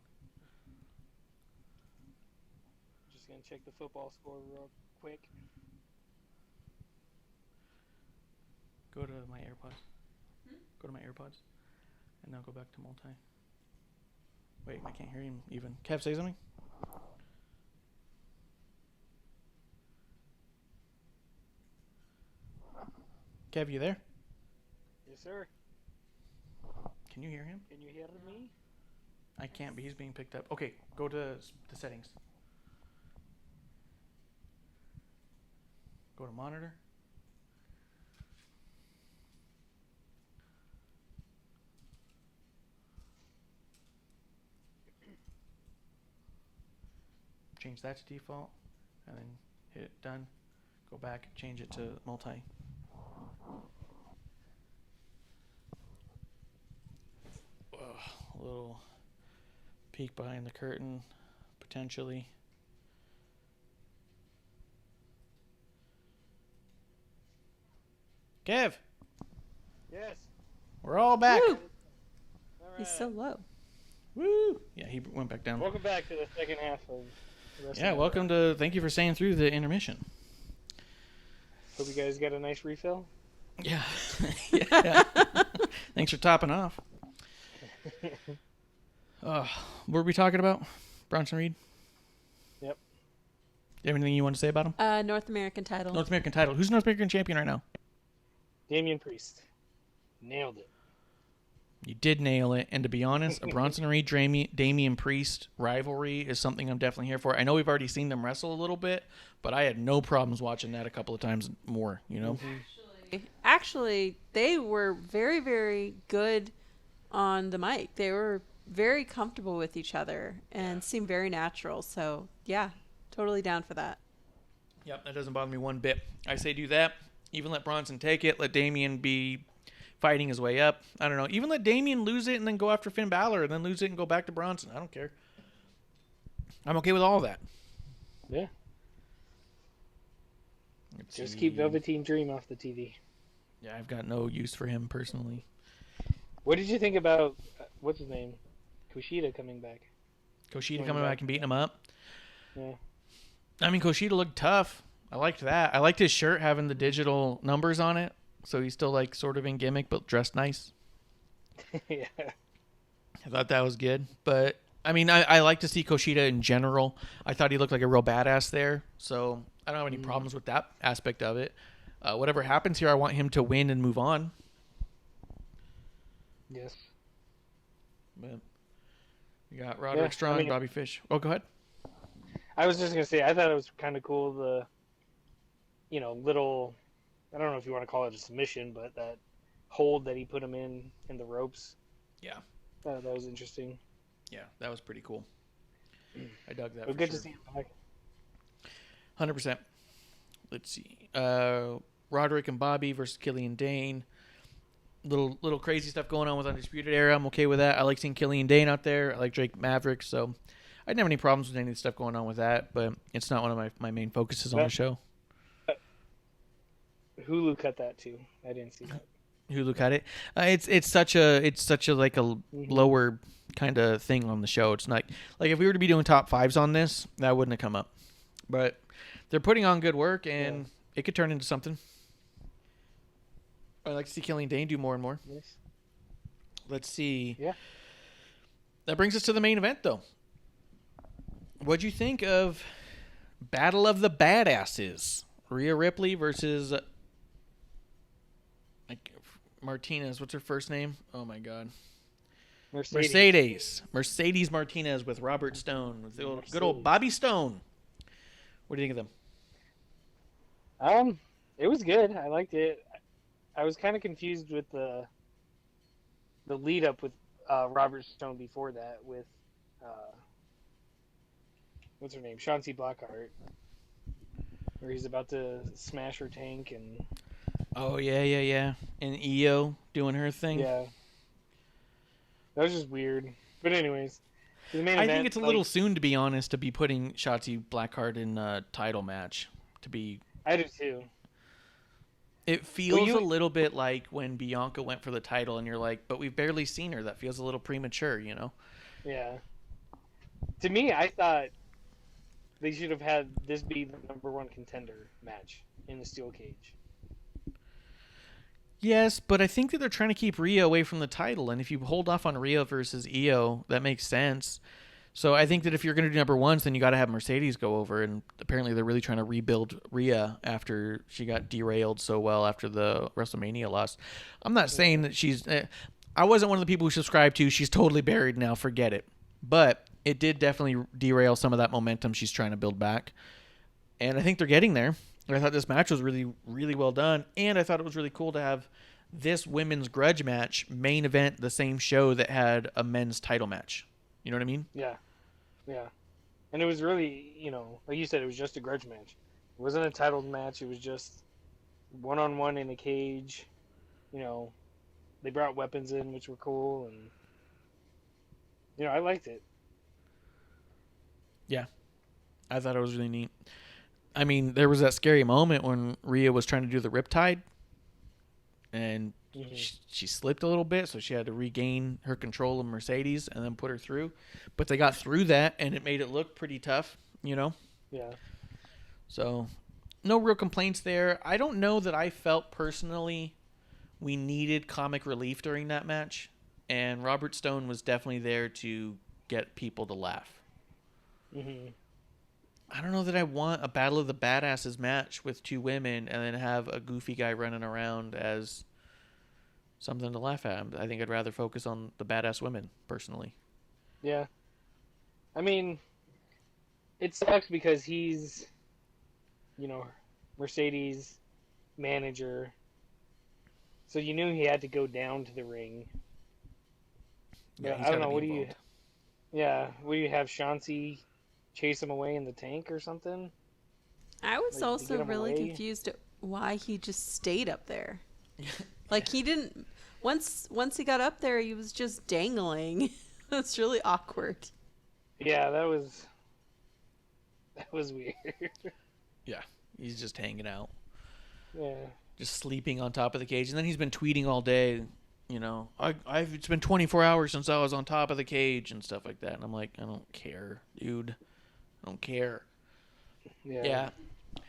Just gonna check the football score real quick. Go to my AirPods. Go to my AirPods. And now go back to multi. Wait, I can't hear him even. Kev, say something. Kev, you there? Yes, sir. Can you hear him? Can you hear me? I can't, but he's being picked up. Okay, go to the settings. Go to monitor. Change that to default, and then hit done. Go back, change it to multi. A little peek behind the curtain, potentially. Kev, Yes. we're all back. Woo! All He's so low. Woo! Yeah, he went back down. Welcome back to the second half of the rest Yeah, of welcome to. Thank you for staying through the intermission. Hope you guys got a nice refill. Yeah. Yeah. Thanks for topping off. What were we talking about? Bronson Reed? Yep. Anything you want to say about him? North American title. North American title. Who's North American champion right now? Damian Priest. Nailed it. You did nail it. And to be honest, a Bronson Reed Damian Priest rivalry is something I'm definitely here for. I know we've already seen them wrestle a little bit, but I had no problems watching that a couple of times more, you know? Actually, they were very, very good on the mic. They were very comfortable with each other and seemed very natural. So, yeah, totally down for that. Yep, that doesn't bother me one bit. I say do that. Even let Bronson take it. Let Damian be fighting his way up. I don't know. Even let Damian lose it and then go after Finn Balor and then lose it and go back to Bronson. I don't care. I'm okay with all of that. Yeah. Let's Just see. keep Velveteen Dream off the TV. Yeah, I've got no use for him personally. What did you think about what's his name, Kushida coming back? Kushida coming back and beating him up. Yeah. I mean, Kushida looked tough. I liked that. I liked his shirt having the digital numbers on it. So he's still like sort of in gimmick, but dressed nice. Yeah. I thought that was good. But I mean, I like to see Kushida in general. I thought he looked like a real badass there. So I don't have any problems with that aspect of it. Whatever happens here, I want him to win and move on. Yes. But we got Roderick Strong, Bobby Fish. Oh, go ahead. I was just gonna say I thought it was kind of cool the, little, I don't know if you want to call it a submission, but that hold that he put him in the ropes. Yeah. That was interesting. Yeah, that was pretty cool. I dug that. Well, good to see him back. 100%. Let's see. Roderick and Bobby versus Killian Dane. Little crazy stuff going on with Undisputed Era. I'm okay with that. I like seeing Killian Dane out there. I like Drake Maverick, so I didn't have any problems with any of the stuff going on with that, but it's not one of my main focuses on the show. Hulu cut that too. I didn't see that. Hulu cut it. It's such a like a lower kind of thing on the show. It's not like if we were to be doing top fives on this, that wouldn't have come up. But they're putting on good work, and it could turn into something. I'd like to see Killian Dane do more and more. Yes. Let's see. Yeah. That brings us to the main event, though. What'd you think of Battle of the Badasses? Rhea Ripley versus Martinez. What's her first name? Oh, my God. Mercedes Martinez with Robert Stone. With the good old Bobby Stone. What do you think of them? It was good. I liked it. I was kind of confused with the lead up with Robert Stone before that with what's her name, Chauncey Blackheart, where he's about to smash her tank and. Oh yeah, and Io doing her thing. Yeah, that was just weird. But anyways, the main I event, think it's a little soon, to be honest, to be putting Shotzi Blackheart in a title match. I do too. It feels a little bit like when Bianca went for the title, and you're like, but we've barely seen her. That feels a little premature, you know? Yeah. To me, I thought they should have had this be the number one contender match in the steel cage. Yes, but I think that they're trying to keep Rhea away from the title, and if you hold off on Rhea versus Io, that makes sense. So I think that if you're going to do number ones, then you got to have Mercedes go over, and apparently they're really trying to rebuild Rhea after she got derailed so well after the WrestleMania loss. I'm not saying that she's... I wasn't one of the people who subscribed to she's totally buried now, forget it. But it did definitely derail some of that momentum she's trying to build back. And I think they're getting there. I thought this match was really, really well done, and I thought it was really cool to have this women's grudge match main event the same show that had a men's title match. You know what I mean? Yeah. And it was really, like you said, it was just a grudge match. It wasn't a title match. It was just one-on-one in a cage. They brought weapons in, which were cool, and I liked it. Yeah, I thought it was really neat. I mean, there was that scary moment when Rhea was trying to do the riptide, and she slipped a little bit, so she had to regain her control of Mercedes and then put her through. But they got through that, and it made it look pretty tough, you know? Yeah. So, no real complaints there. I don't know that I felt personally we needed comic relief during that match, and Robert Stone was definitely there to get people to laugh. Mm-hmm. I don't know that I want a Battle of the Badasses match with two women and then have a goofy guy running around as something to laugh at. I think I'd rather focus on the badass women, personally. Yeah. I mean, it sucks because he's, Mercedes manager. So you knew he had to go down to the ring. Yeah, But he's I don't got to know. be What do you? involved. Yeah. What do you have Chauncey chase him away in the tank or something? I was Like, to also get him really away? confused at why he just stayed up there. Like he didn't once he got up there he was just dangling. That's really awkward. Yeah, that was weird. Yeah, he's just hanging out, Yeah. just sleeping on top of the cage, and then he's been tweeting all day. It's been 24 hours since I was on top of the cage and stuff like that. And I'm like, I don't care, dude. I don't care. Yeah.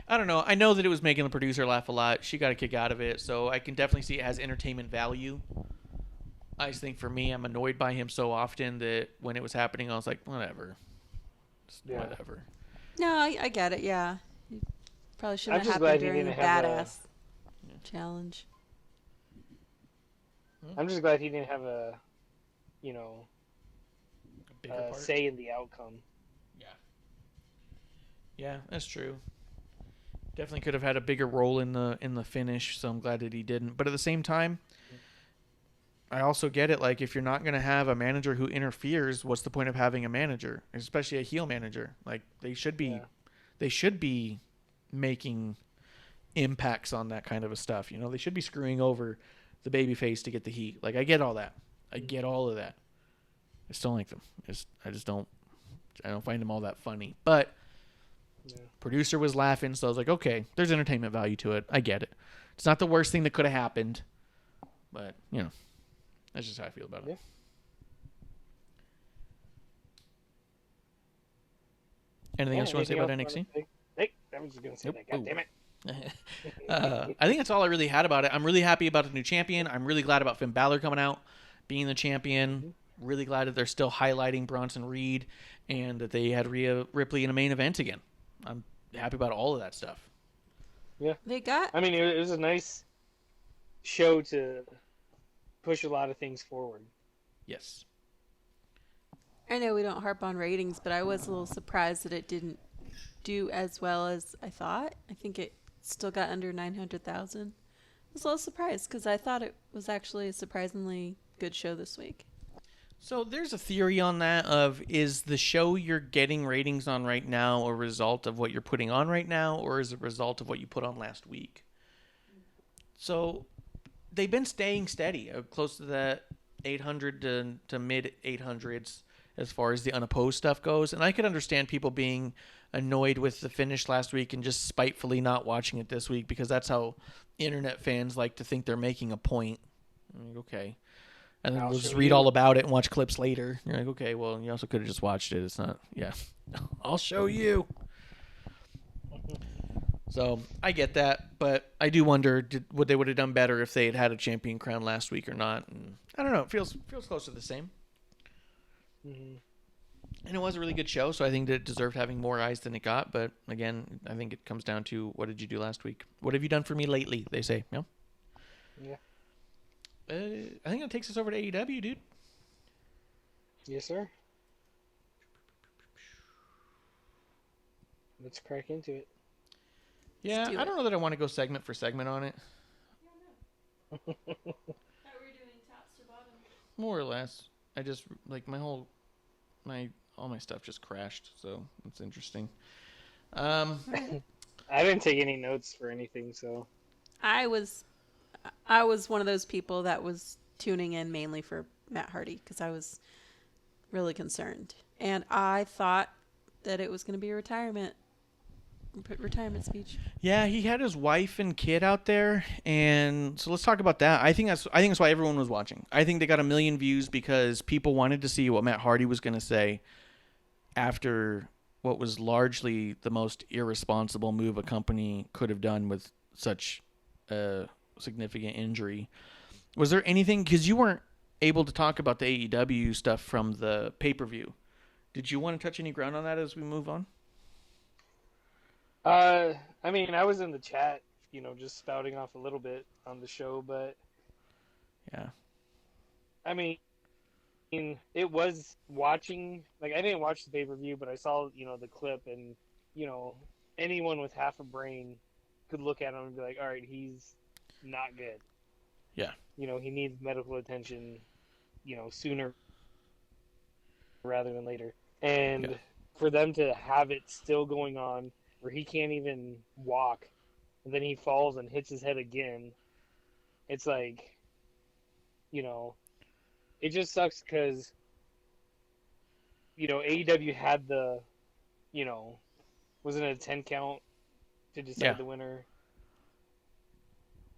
I don't know. I know that it was making the producer laugh a lot. She got a kick out of it, so I can definitely see it has entertainment value. I just think for me, I'm annoyed by him so often that when it was happening, I was like, whatever. Just Yeah. whatever. No, I get it. Yeah, probably I'm shouldn't have just happened glad he during a didn't have badass challenge. I'm just glad he didn't have a Bigger part. say in the outcome. Yeah. Yeah, that's true. Definitely could have had a bigger role in the finish, so I'm glad that he didn't. But at the same time, I also get it. Like, if you're not going to have a manager who interferes, what's the point of having a manager, especially a heel manager? Like, they should be making impacts on that kind of a stuff. They should be screwing over the babyface to get the heat. Like, I get all that. I get all of that. I still don't like them. I just don't. I don't find them all that funny. But producer was laughing, so I was like, okay, there's entertainment value to it. I get it. It's not the worst thing that could have happened, but that's just how I feel about it. Yeah. Anything else you want to say about NXT? Hey, I was just gonna say that. God damn it. I think that's all I really had about it. I'm really happy about the new champion. I'm really glad about Finn Balor coming out, being the champion. Really glad that they're still highlighting Bronson Reed and that they had Rhea Ripley in a main event again. I'm happy about all of that stuff. Yeah. They got. I mean, it was a nice show to push a lot of things forward. Yes. I know we don't harp on ratings, but I was a little surprised that it didn't do as well as I thought. I think it still got under 900,000. I was a little surprised because I thought it was actually a surprisingly good show this week. So there's a theory on that of, is the show you're getting ratings on right now a result of what you're putting on right now, or is it a result of what you put on last week? So they've been staying steady, close to that 800 to mid 800s as far as the unopposed stuff goes. And I could understand people being annoyed with the finish last week and just spitefully not watching it this week, because that's how internet fans like to think they're making a point. I'm like, okay. And then we'll just read all about it and watch clips later. You're like, okay, well, you also could have just watched it. It's not, yeah. I'll show you. So I get that, but I do wonder what they would have done better if they had had a champion crown last week or not. And I don't know. It feels close to the same. Mm-hmm. And it was a really good show, so I think that it deserved having more eyes than it got. But again, I think it comes down to, what did you do last week? What have you done for me lately? They say, yeah. Yeah. I think that takes us over to AEW, dude. Yes, sir. Let's crack into it. Yeah, I don't know that I want to go segment for segment on it. Thought we were doing tops to bottom. More or less. I just, like, all my stuff just crashed, so it's interesting. I didn't take any notes for anything, so. I was one of those people that was tuning in mainly for Matt Hardy because I was really concerned. And I thought that it was going to be a retirement speech. Yeah, he had his wife and kid out there, and so let's talk about that. I think that's why everyone was watching. I think they got 1 million views because people wanted to see what Matt Hardy was going to say after what was largely the most irresponsible move a company could have done with such a significant injury. Was there anything, because you weren't able to talk about the AEW stuff from the pay-per-view? Did you want to touch any ground on that as we move on? I mean, I was in the chat, just spouting off a little bit on the show, but Yeah. I mean, it was watching. Like, I didn't watch the pay-per-view, but I saw, the clip, and anyone with half a brain could look at him and be like, all right, he's not good. Yeah. He needs medical attention, sooner rather than later. And Yeah. for them to have it still going on where he can't even walk, and then he falls and hits his head again, it's like, it just sucks because, AEW had the, wasn't it a 10 count to decide the winner?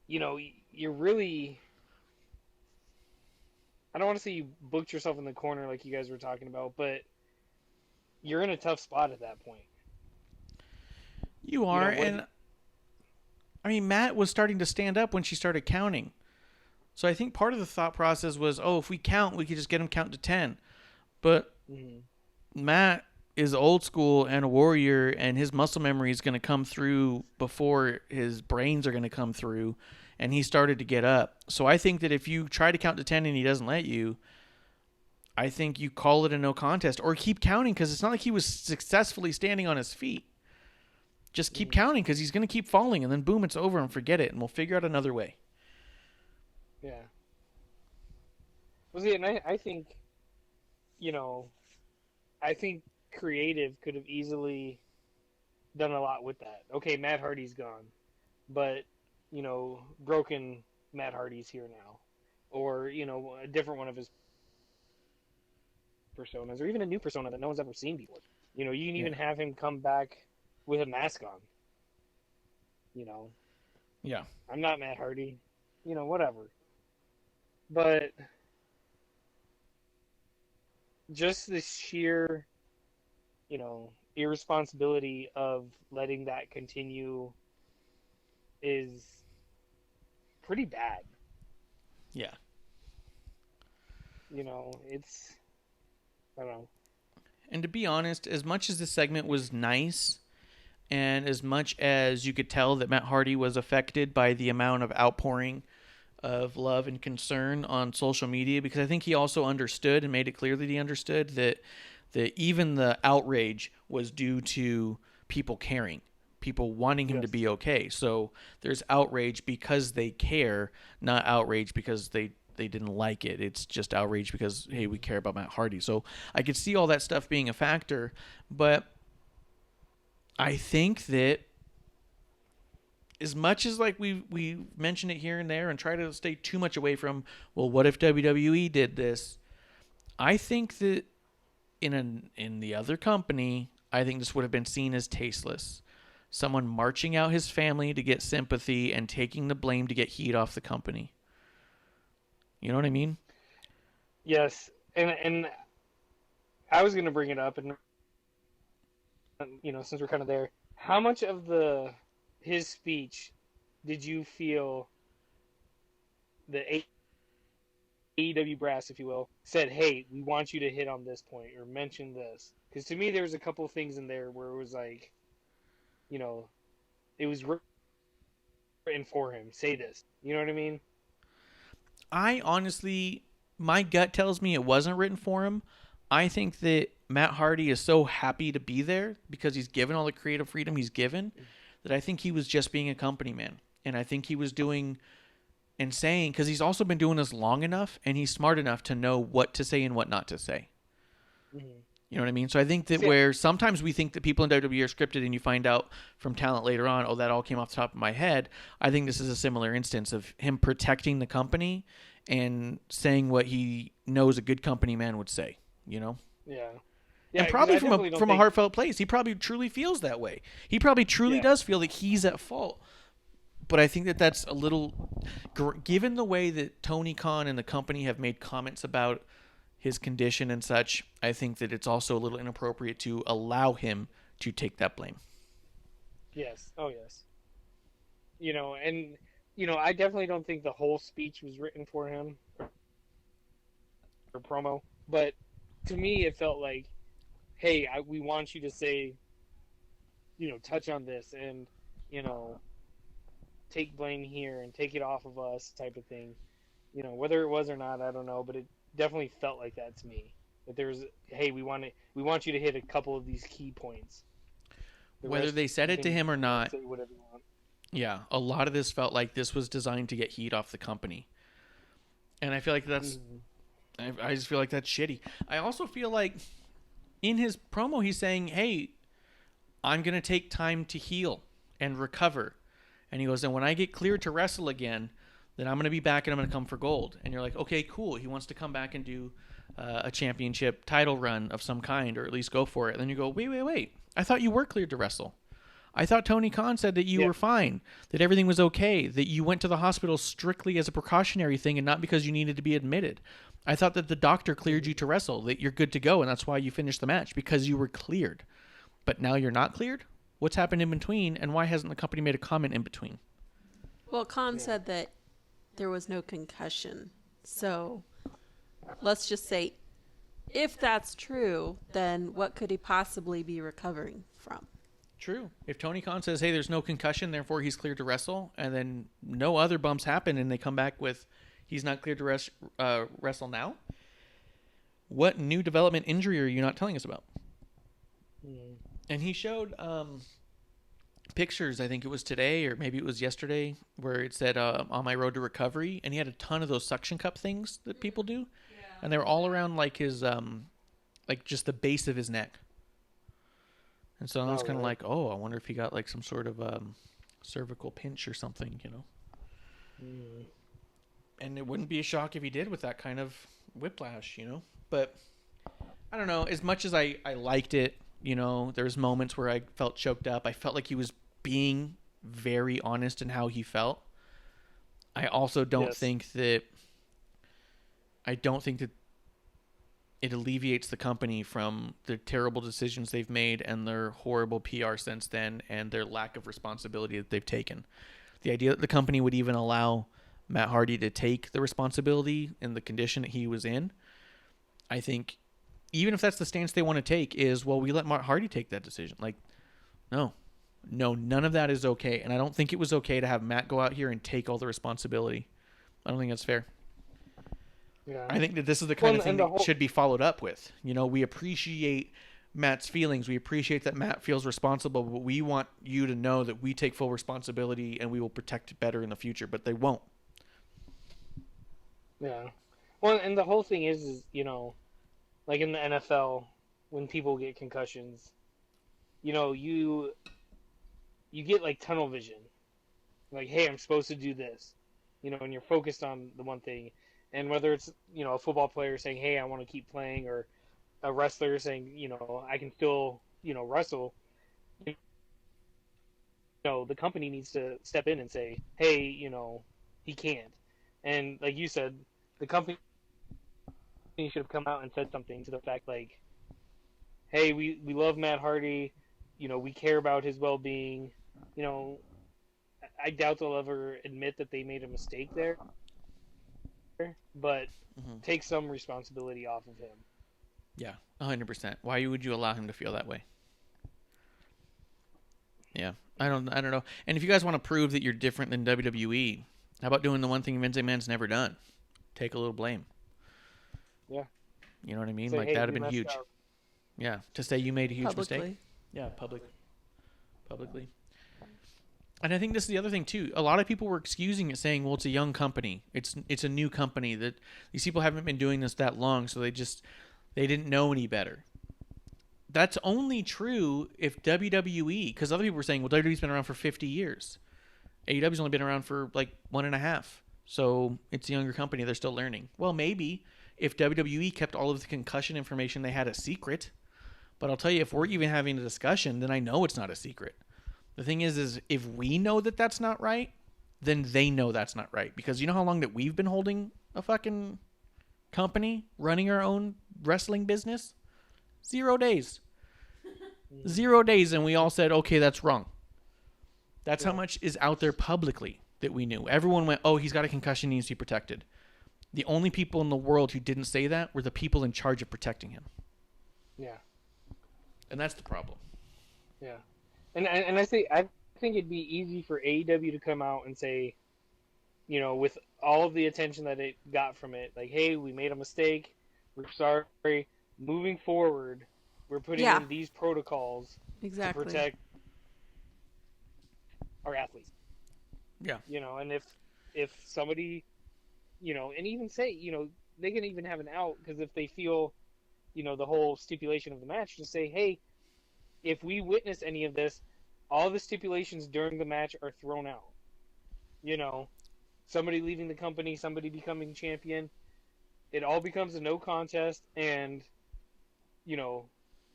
You're really, I don't want to say you booked yourself in the corner like you guys were talking about, but you're in a tough spot at that point. You are, and I mean, Matt was starting to stand up when she started counting. So I think part of the thought process was, oh, if we count, we could just get him count to 10. But Matt is old school and a warrior, and his muscle memory is going to come through before his brains are going to come through, and he started to get up. So I think that if you try to count to 10 and he doesn't let you, I think you call it a no contest or keep counting, because it's not like he was successfully standing on his feet. Just keep counting, because he's going to keep falling, and then boom, it's over, and forget it, and we'll figure out another way. Yeah. Well, see, and I think, I think creative could have easily done a lot with that. Okay, Matt Hardy's gone, but, broken Matt Hardy's here now. Or, a different one of his personas, or even a new persona that no one's ever seen before. You can even have him come back with a mask on. Yeah. I'm not Matt Hardy. Whatever. But just the sheer, irresponsibility of letting that continue is pretty bad. Yeah. It's, I don't know. And to be honest, as much as this segment was nice, and as much as you could tell that Matt Hardy was affected by the amount of outpouring of love and concern on social media, because I think he also understood and made it clear that he understood that even the outrage was due to people caring, people wanting him to be okay. So there's outrage because they care, not outrage because they didn't like it. It's just outrage because, hey, we care about Matt Hardy. So I could see all that stuff being a factor, but I think that as much as like we mention it here and there and try to stay too much away from, well, what if WWE did this? I think that in the other company, I think this would have been seen as tasteless. Someone marching out his family to get sympathy and taking the blame to get heat off the company. You know what I mean? Yes, and I was going to bring it up, and since we're kind of there, how much of his speech did you feel the AEW brass, if you will, said, hey, we want you to hit on this point or mention this? Because to me, there was a couple things in there where it was like, it was written for him. Say this. You know what I mean? I honestly, my gut tells me it wasn't written for him. I think that Matt Hardy is so happy to be there because he's given all the creative freedom he's given that I think he was just being a company man. And I think he was doing and saying, because he's also been doing this long enough and he's smart enough to know what to say and what not to say. Mm-hmm. You know what I mean? So I think that where sometimes we think that people in WWE are scripted and you find out from talent later on, oh, that all came off the top of my head. I think this is a similar instance of him protecting the company and saying what he knows a good company man would say, Yeah. And 'cause probably I from definitely a don't from a think- heartfelt place. He probably truly feels that way. He probably truly Yeah. does feel that he's at fault. But I think that that's a little, given the way that Tony Khan and the company have made comments about his condition and such, I think that it's also a little inappropriate to allow him to take that blame. Yes. Oh, yes. And I definitely don't think the whole speech was written for him or promo, but to me, it felt like, hey, we want you to say, touch on this and, you know, take blame here and take it off of us type of thing. Whether it was or not, I don't know, but it definitely felt like that to me. That there's, hey, we want you to hit a couple of these key points. Whether they said it to him or not, say whatever you want. yeah, a lot of this felt like this was designed to get heat off the company. And I feel like that's, I just feel like that's shitty. I also feel like in his promo, he's saying, hey, I'm going to take time to heal and recover. And he goes, and when I get cleared to wrestle again, then I'm going to be back and I'm going to come for gold. And you're like, okay, cool. He wants to come back and do a championship title run of some kind, or at least go for it. And then you go, wait. I thought you were cleared to wrestle. I thought Tony Khan said that you were fine, that everything was okay, that you went to the hospital strictly as a precautionary thing and not because you needed to be admitted. I thought that the doctor cleared you to wrestle, that you're good to go, and that's why you finished the match, because you were cleared. But now you're not cleared? What's happened in between, and why hasn't the company made a comment in between? Well, Khan said that there was no concussion. So let's just say, if that's true, then what could he possibly be recovering from? True. If Tony Khan says, hey, there's no concussion, therefore he's cleared to wrestle, and then no other bumps happen, and they come back with he's not cleared to wrestle now, what new development injury are you not telling us about? And he showed pictures, I think it was today or maybe it was yesterday, where it said on my road to recovery, and he had a ton of those suction cup things that people do, and they were all around like his like just the base of his neck. And so I was kind of like, oh, I wonder if he got like some sort of cervical pinch or something, And it wouldn't be a shock if he did with that kind of whiplash, But I don't know. As much as I liked it, there's moments where I felt choked up. I felt like he was being very honest in how he felt. I also don't think that it alleviates the company from the terrible decisions they've made and their horrible PR since then and their lack of responsibility that they've taken. The idea that the company would even allow Matt Hardy to take the responsibility in the condition that he was in, I think, even if that's the stance they want to take, is, well, we let Matt Hardy take that decision. Like, no, none of that is okay. And I don't think it was okay to have Matt go out here and take all the responsibility. I don't think that's fair. Yeah. I think that this is the kind of thing that should be followed up with. We appreciate Matt's feelings. We appreciate that Matt feels responsible, but we want you to know that we take full responsibility and we will protect it better in the future, but they won't. Yeah. Well, and the whole thing is like in the NFL, when people get concussions, you get like tunnel vision. Like, hey, I'm supposed to do this, and you're focused on the one thing. And whether it's, a football player saying, hey, I want to keep playing, or a wrestler saying, I can still, wrestle, the company needs to step in and say, hey, he can't. And like you said, the company should have come out and said something to the fact like, hey, we love Matt Hardy, we care about his well-being. I doubt they'll ever admit that they made a mistake there, but take some responsibility off of him. Yeah, 100%. Why would you allow him to feel that way? Yeah, I don't know. And if you guys want to prove that you're different than WWE, how about doing the one thing Vince McMahon's never done? Take a little blame. Yeah. You know what I mean? Say, like, hey, that would have been huge. Up. Yeah, to say you made a huge Publicly. mistake. Yeah, publicly. And I think this is the other thing too. A lot of people were excusing it, saying, "Well, it's a young company. It's a new company. That these people haven't been doing this that long, so they didn't know any better." That's only true if WWE, because other people were saying, "Well, WWE's been around for 50 years. AEW's only been around for like 1.5, so it's a younger company. They're still learning." Well, maybe if WWE kept all of the concussion information they had a secret, But I'll tell you, if we're even having a discussion, then I know it's not a secret. The thing is if we know that that's not right, then they know that's not right. Because you know how long that we've been holding a fucking company, running our own wrestling business? 0 days. 0 days, and we all said, okay, that's wrong. That's how much is out there publicly that we knew. Everyone went, oh, he's got a concussion, he needs to be protected. The only people in the world who didn't say that were the people in charge of protecting him. Yeah. And that's the problem. Yeah. And I think it'd be easy for AEW to come out and say, you know, with all of the attention that it got from it, like, hey, we made a mistake, we're sorry, moving forward, we're putting in these protocols to protect our athletes. Yeah. You know, and if somebody, you know, and even say, you know, they can even have an out, because if they feel, you know, the whole stipulation of the match, just say, hey, if we witness any of this, all the stipulations during the match are thrown out. You know, somebody leaving the company, somebody becoming champion, it all becomes a no contest, and, you know,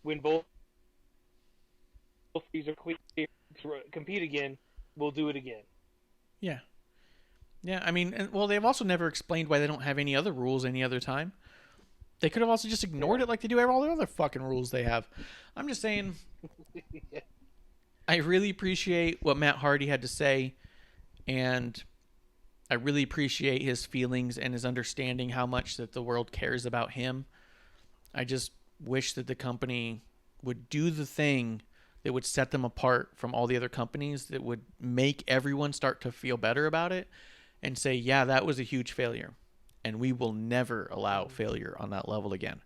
when both these are clear to compete again, we'll do it again. Yeah. Yeah, I mean, well, they've also never explained why they don't have any other rules any other time. They could have also just ignored it like they do all the other fucking rules they have. I'm just saying, I really appreciate what Matt Hardy had to say, and I really appreciate his feelings and his understanding how much that the world cares about him. I just wish that the company would do the thing that would set them apart from all the other companies, that would make everyone start to feel better about it and say, yeah, that was a huge failure, and we will never allow failure on that level again.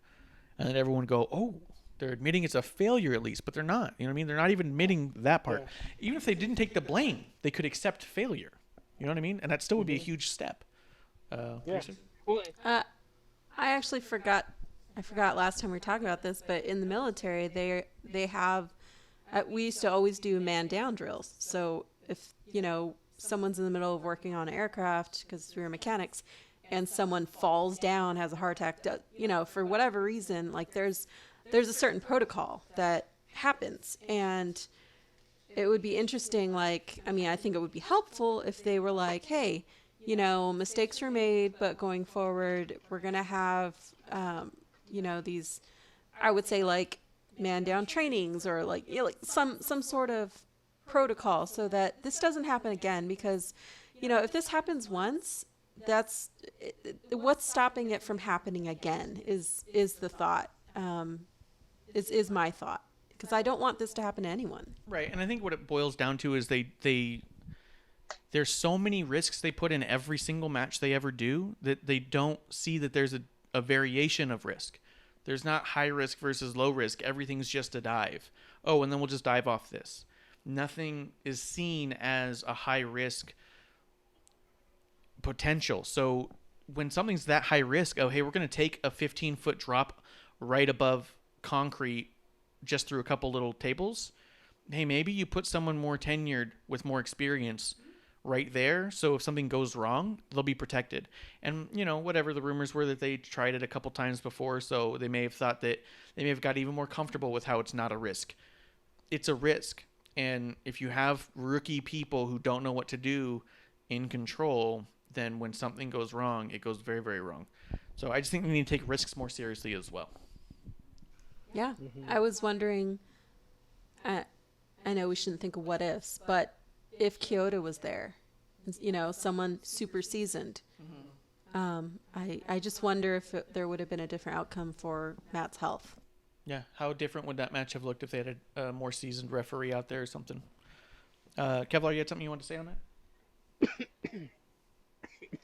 And then everyone go, oh, they're admitting it's a failure at least, but they're not. You know what I mean? They're not even admitting that part. Yeah. Even if they didn't take the blame, they could accept failure. You know what I mean? And that still would be a huge step. Yeah. I actually forgot. I forgot last time we were talking about this, but in the military, they have. We used to always do man down drills. So if, you know, someone's in the middle of working on an aircraft, because we were mechanics, and someone falls down, has a heart attack, you know, for whatever reason, like there's a certain protocol that happens. And it would be interesting, like, I mean, I think it would be helpful if they were like, hey, you know, mistakes were made, but going forward, we're going to have, you know, these, I would say, like, man down trainings, or like, you know, like some sort of protocol, so that this doesn't happen again. Because, you know, if this happens once, that's what's stopping it from happening again is the thought, is my thought, because I don't want this to happen to anyone. Right. And I think what it boils down to is there's so many risks they put in every single match they ever do, that they don't see that there's a variation of risk. There's not high risk versus low risk. Everything's just a dive. Oh, and then we'll just dive off this. Nothing is seen as a high risk potential. So when something's that high risk, oh, hey, we're going to take a 15-foot drop right above concrete just through a couple little tables. Hey, maybe you put someone more tenured with more experience right there, so if something goes wrong, they'll be protected. And, you know, whatever the rumors were that they tried it a couple times before, so they may have thought that they may have got even more comfortable with how it's not a risk. It's a risk. And if you have rookie people who don't know what to do in control, then when something goes wrong, it goes very, very wrong. So I just think we need to take risks more seriously as well. Yeah. I was wondering, I know we shouldn't think of what ifs, but if Kyoto was there, you know, someone super seasoned, I just wonder if there would have been a different outcome for Matt's health. Yeah, how different would that match have looked if they had a more seasoned referee out there or something? Kevlar, you had something you wanted to say on that?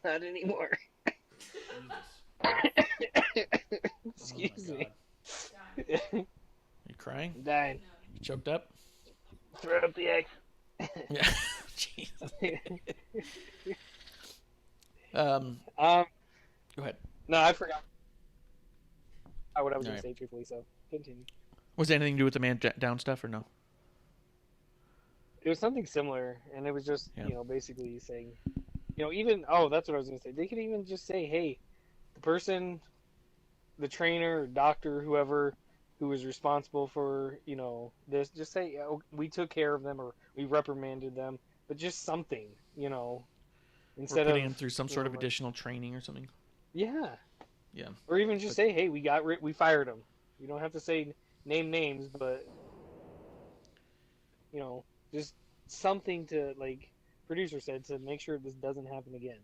Not anymore. Excuse me. You crying? I'm dying. You choked up? Throw up the egg. Yeah. Jesus. Go ahead. No, I forgot what I was going to say truthfully, so continue. Was there anything to do with the man down stuff or no? It was something similar, and it was just, you know, basically saying, you know, even, that's what I was going to say. They could even just say, hey, the person, the trainer, or doctor, whoever, who was responsible for, this. Just say, oh, we took care of them or we reprimanded them, but just something, We're instead putting of, him through some sort of like, additional training or something. yeah. Yeah. Or even just But say, hey, we fired him. You don't have to say name names, but, just something to, like producer said, to make sure this doesn't happen again.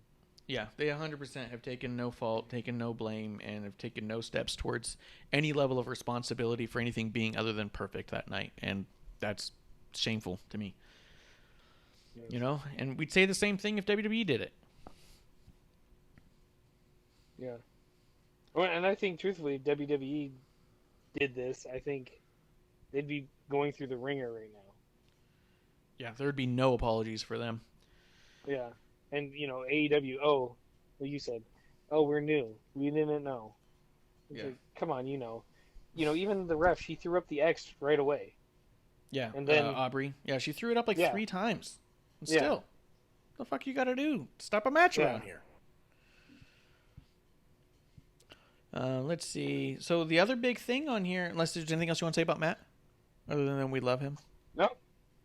yeah, they 100% have taken no fault, taken no blame, and have taken no steps towards any level of responsibility for anything being other than perfect that night. And that's shameful to me. Yes. And we'd say the same thing if WWE did it. Yeah. Well, and I think, truthfully, if WWE did this, I think they'd be going through the ringer right now. Yeah, there would be no apologies for them. Yeah. And, AEW, oh, well, you said, oh, we're new. We didn't know. It's Yeah. like, come on, even the ref, she threw up the X right away. Yeah, And then, Aubrey. Yeah, she threw it up like yeah, 3 times. And yeah, still, the fuck you gotta do? Stop a match yeah. around here. Let's see. So the other big thing on here, unless there's anything else you want to say about Matt, other than we love him. No.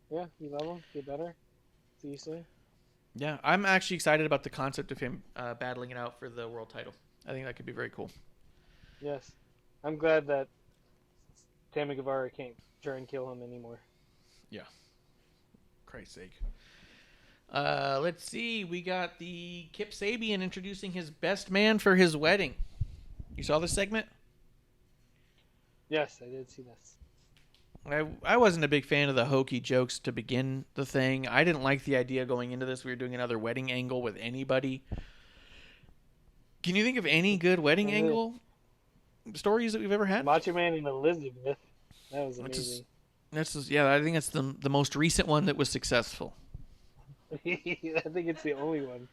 Yeah, you love him. Get better. See you soon. Yeah, I'm actually excited about the concept of him battling it out for the world title. I think that could be very cool. Yes. I'm glad that Sammy Guevara can't try and kill him anymore. Yeah. Christ's sake. Let's see. We got the Kip Sabian introducing his best man for his wedding. You saw this segment? Yes, I did see this. I wasn't a big fan of the hokey jokes to begin the thing. I didn't like the idea going into this. We were doing another wedding angle with anybody. Can you think of any good wedding angle stories that we've ever had? Macho Man and Elizabeth. That was amazing. I think that's the most recent one that was successful. I think it's the only one.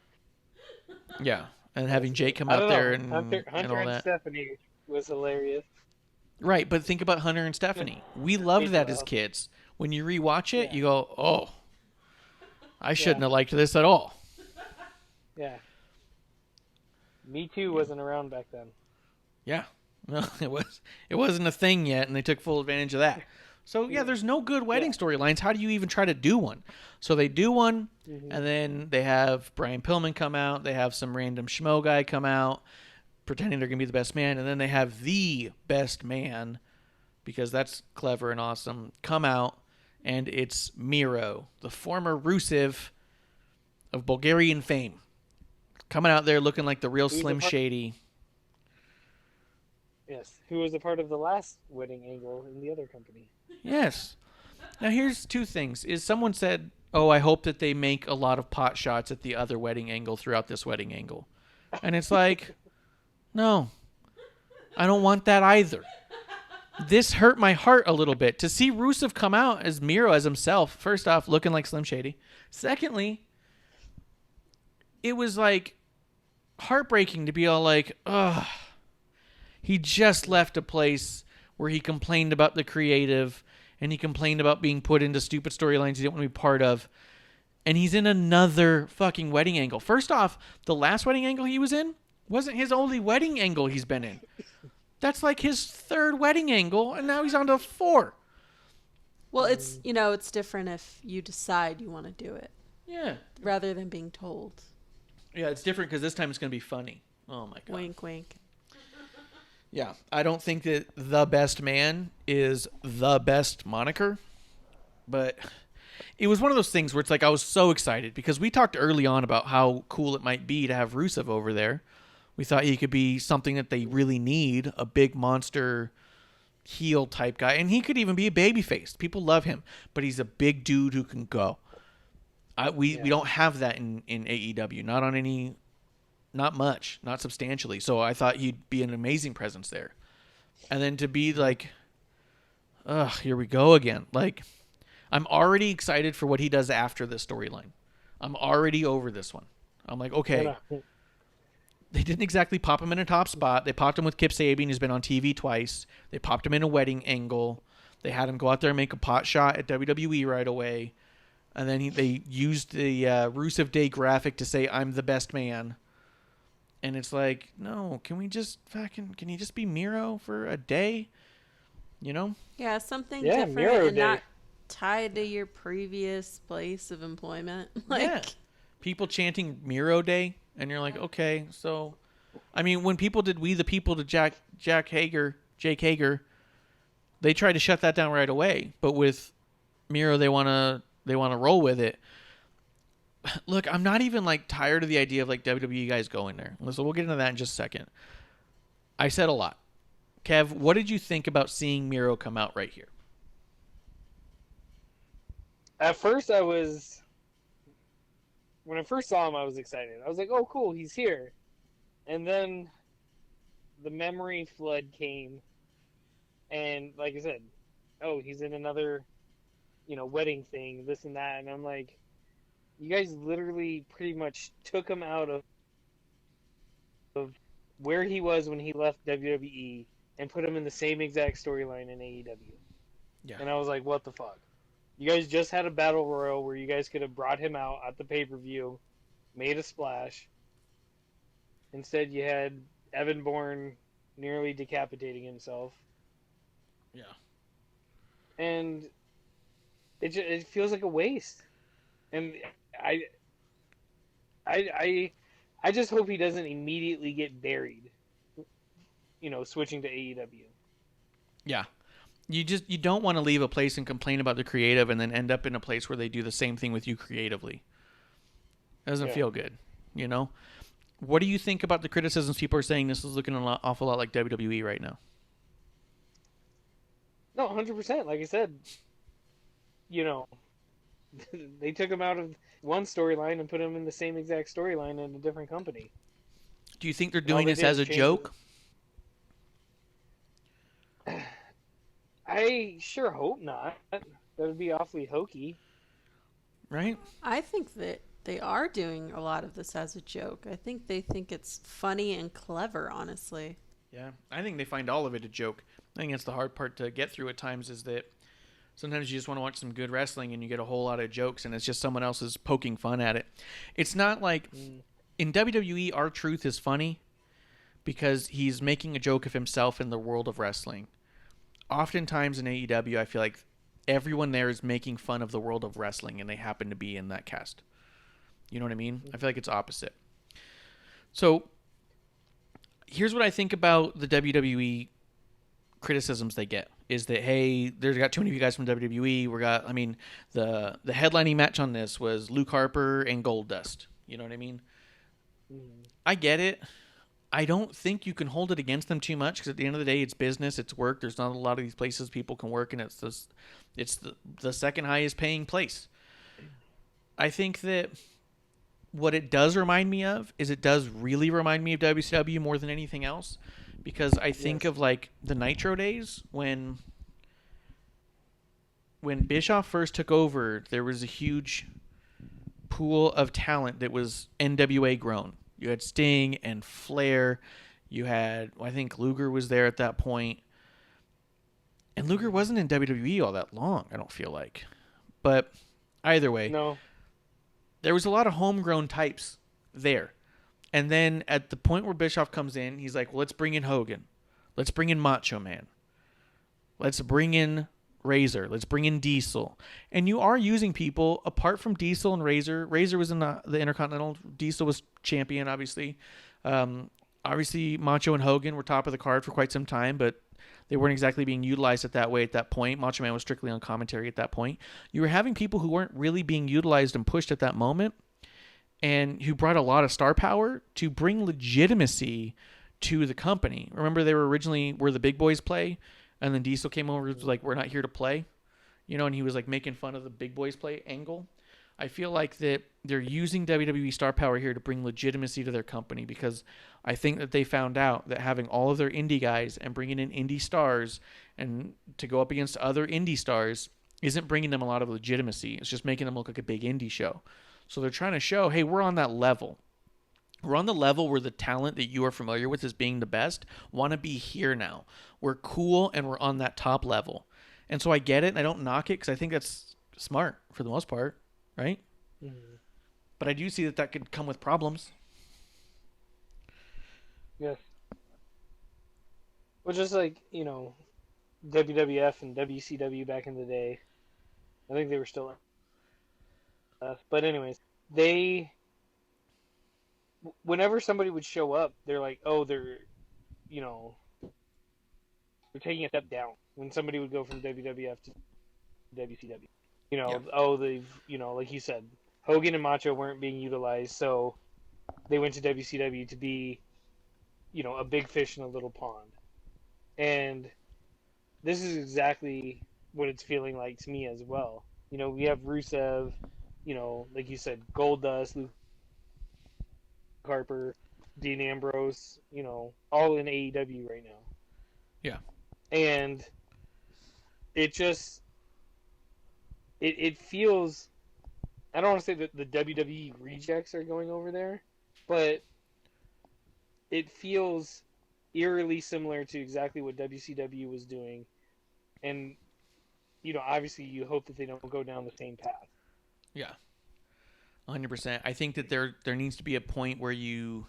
Yeah, and having Jake come out there and Hunter and all and that. Stephanie was hilarious. Right, but think about Hunter and Stephanie. We loved that as kids. When you rewatch it, you go, "Oh, I shouldn't have liked this at all." Yeah. Me Too wasn't around back then. Yeah, no, it wasn't a thing yet, and they took full advantage of that. So yeah, there's no good wedding storylines. How do you even try to do one? So they do one, and then they have Brian Pillman come out. They have some random schmo guy come out, pretending they're gonna be the best man, and then they have the best man, because that's clever and awesome, come out, and it's Miro, the former Rusev of Bulgarian fame, coming out there looking like the real Slim Shady. Yes, who was a part of the last wedding angle in the other company. Yes. Now here's 2 things. Is someone said, "Oh, I hope that they make a lot of pot shots at the other wedding angle throughout this wedding angle," and it's like, no, I don't want that either. This hurt my heart a little bit to see Rusev come out as Miro, as himself. First off, looking like Slim Shady. Secondly, it was like heartbreaking to be all like, ugh. He just left a place where he complained about the creative and he complained about being put into stupid storylines he didn't want to be part of. And he's in another fucking wedding angle. First off, the last wedding angle he was in wasn't his only wedding angle he's been in. That's like his 3rd wedding angle, and now he's on to 4. Well, it's different if you decide you want to do it. Yeah. Rather than being told. Yeah, it's different because this time it's going to be funny. Oh, my God. Wink, wink. Yeah, I don't think that the best man is the best moniker, but it was one of those things where it's like I was so excited because we talked early on about how cool it might be to have Rusev over there. We thought he could be something that they really need, a big monster heel type guy, and he could even be a babyface. People love him, but he's a big dude who can go. We don't have that in AEW, not much, not substantially. So I thought he'd be an amazing presence there. And then to be like, ugh, here we go again. Like, I'm already excited for what he does after this storyline. I'm already over this one. I'm like, okay. They didn't exactly pop him in a top spot. They popped him with Kip Sabian, who's been on TV twice. They popped him in a wedding angle. They had him go out there and make a pot shot at WWE right away. And then they used the Rusev Day graphic to say, "I'm the best man." And it's like, no, can you just be Miro for a day? You know? Yeah, something Yeah, different Miro and Day. not tied to your previous place of employment. Yeah. People chanting Miro Day, and you're like, okay, so I mean, when people did We the People to Jake Hager, they tried to shut that down right away. But with Miro, they wanna roll with it. Look, I'm not even like tired of the idea of like WWE guys going there. So we'll get into that in just a second. I said a lot. Kev, what did you think about seeing Miro come out right here? At first, when I first saw him, I was excited. I was like, "Oh, cool, he's here." And then the memory flood came, and like I said, oh, he's in another, wedding thing, this and that, and I'm like, you guys literally pretty much took him out of where he was when he left WWE and put him in the same exact storyline in AEW. Yeah. And I was like, what the fuck? You guys just had a battle royal where you guys could have brought him out at the pay-per-view, made a splash. Instead, you had Evan Bourne nearly decapitating himself. Yeah. And it feels like a waste. And I I I just hope he doesn't immediately get buried. Switching to AEW. Yeah. You don't want to leave a place and complain about the creative and then end up in a place where they do the same thing with you creatively. It doesn't feel good, you know? What do you think about the criticisms people are saying this is looking an awful lot like WWE right now? No, 100%. Like I said, you know, they took him out of one storyline and put him in the same exact storyline in a different company. Do you think they're And all doing they this did as is a change joke? I sure hope not. That would be awfully hokey. Right? I think that they are doing a lot of this as a joke. I think they think it's funny and clever, honestly. Yeah. I think they find all of it a joke. I think that's the hard part to get through at times is that sometimes you just want to watch some good wrestling and you get a whole lot of jokes and it's just someone else is poking fun at it. It's not like in WWE, R-Truth is funny because he's making a joke of himself in the world of wrestling. Oftentimes in AEW, I feel like everyone there is making fun of the world of wrestling and they happen to be in that cast. You know what I mean? I feel like it's opposite. So here's what I think about the WWE criticisms they get is that, hey, there's got too many of you guys from WWE. The headlining match on this was Luke Harper and Goldust. You know what I mean? I get it. I don't think you can hold it against them too much because at the end of the day, it's business, it's work. There's not a lot of these places people can work, and it's the second highest paying place. I think that what it does remind me of is it does really remind me of WCW more than anything else because I think of like the Nitro days when Bischoff first took over, there was a huge pool of talent that was NWA grown. You had Sting and Flair. You had, I think Luger was there at that point. And Luger wasn't in WWE all that long, I don't feel like. But either way, No. there was a lot of homegrown types there. And then at the point where Bischoff comes in, he's like, well, let's bring in Hogan. Let's bring in Macho Man. Let's bring in Razor. Let's bring in Diesel. And you are using people apart from Diesel and Razor. Razor was in the Intercontinental. Diesel was champion, obviously. Obviously, Macho and Hogan were top of the card for quite some time, but they weren't exactly being utilized at that way at that point. Macho Man was strictly on commentary at that point. You were having people who weren't really being utilized and pushed at that moment and who brought a lot of star power to bring legitimacy to the company. Remember, they were originally where the big boys play, and then Diesel came over and was like, we're not here to play. And he was like making fun of the big boys play angle. I feel like that they're using WWE star power here to bring legitimacy to their company because I think that they found out that having all of their indie guys and bringing in indie stars and to go up against other indie stars isn't bringing them a lot of legitimacy. It's just making them look like a big indie show. So they're trying to show, hey, we're on that level. We're on the level where the talent that you are familiar with as being the best want to be here now. We're cool and we're on that top level. And so I get it and I don't knock it because I think that's smart for the most part, right? Mm-hmm. But I do see that could come with problems. Yes. Well, just like, WWF and WCW back in the day. I think they were still. But anyways, they whenever somebody would show up, they're like, oh, you know, they're taking a step down. When somebody would go from WWF to WCW, Yeah. oh, like you said, Hogan and Macho weren't being utilized, so they went to WCW to be, a big fish in a little pond. And this is exactly what it's feeling like to me as well. We have Rusev, like you said, Goldust, Luke Harper, Dean Ambrose, all in AEW right now. Yeah. And it just it feels, I don't want to say that the WWE rejects are going over there, but it feels eerily similar to exactly what WCW was doing. And obviously you hope that they don't go down the same path. Yeah. 100%. I think that there needs to be a point where you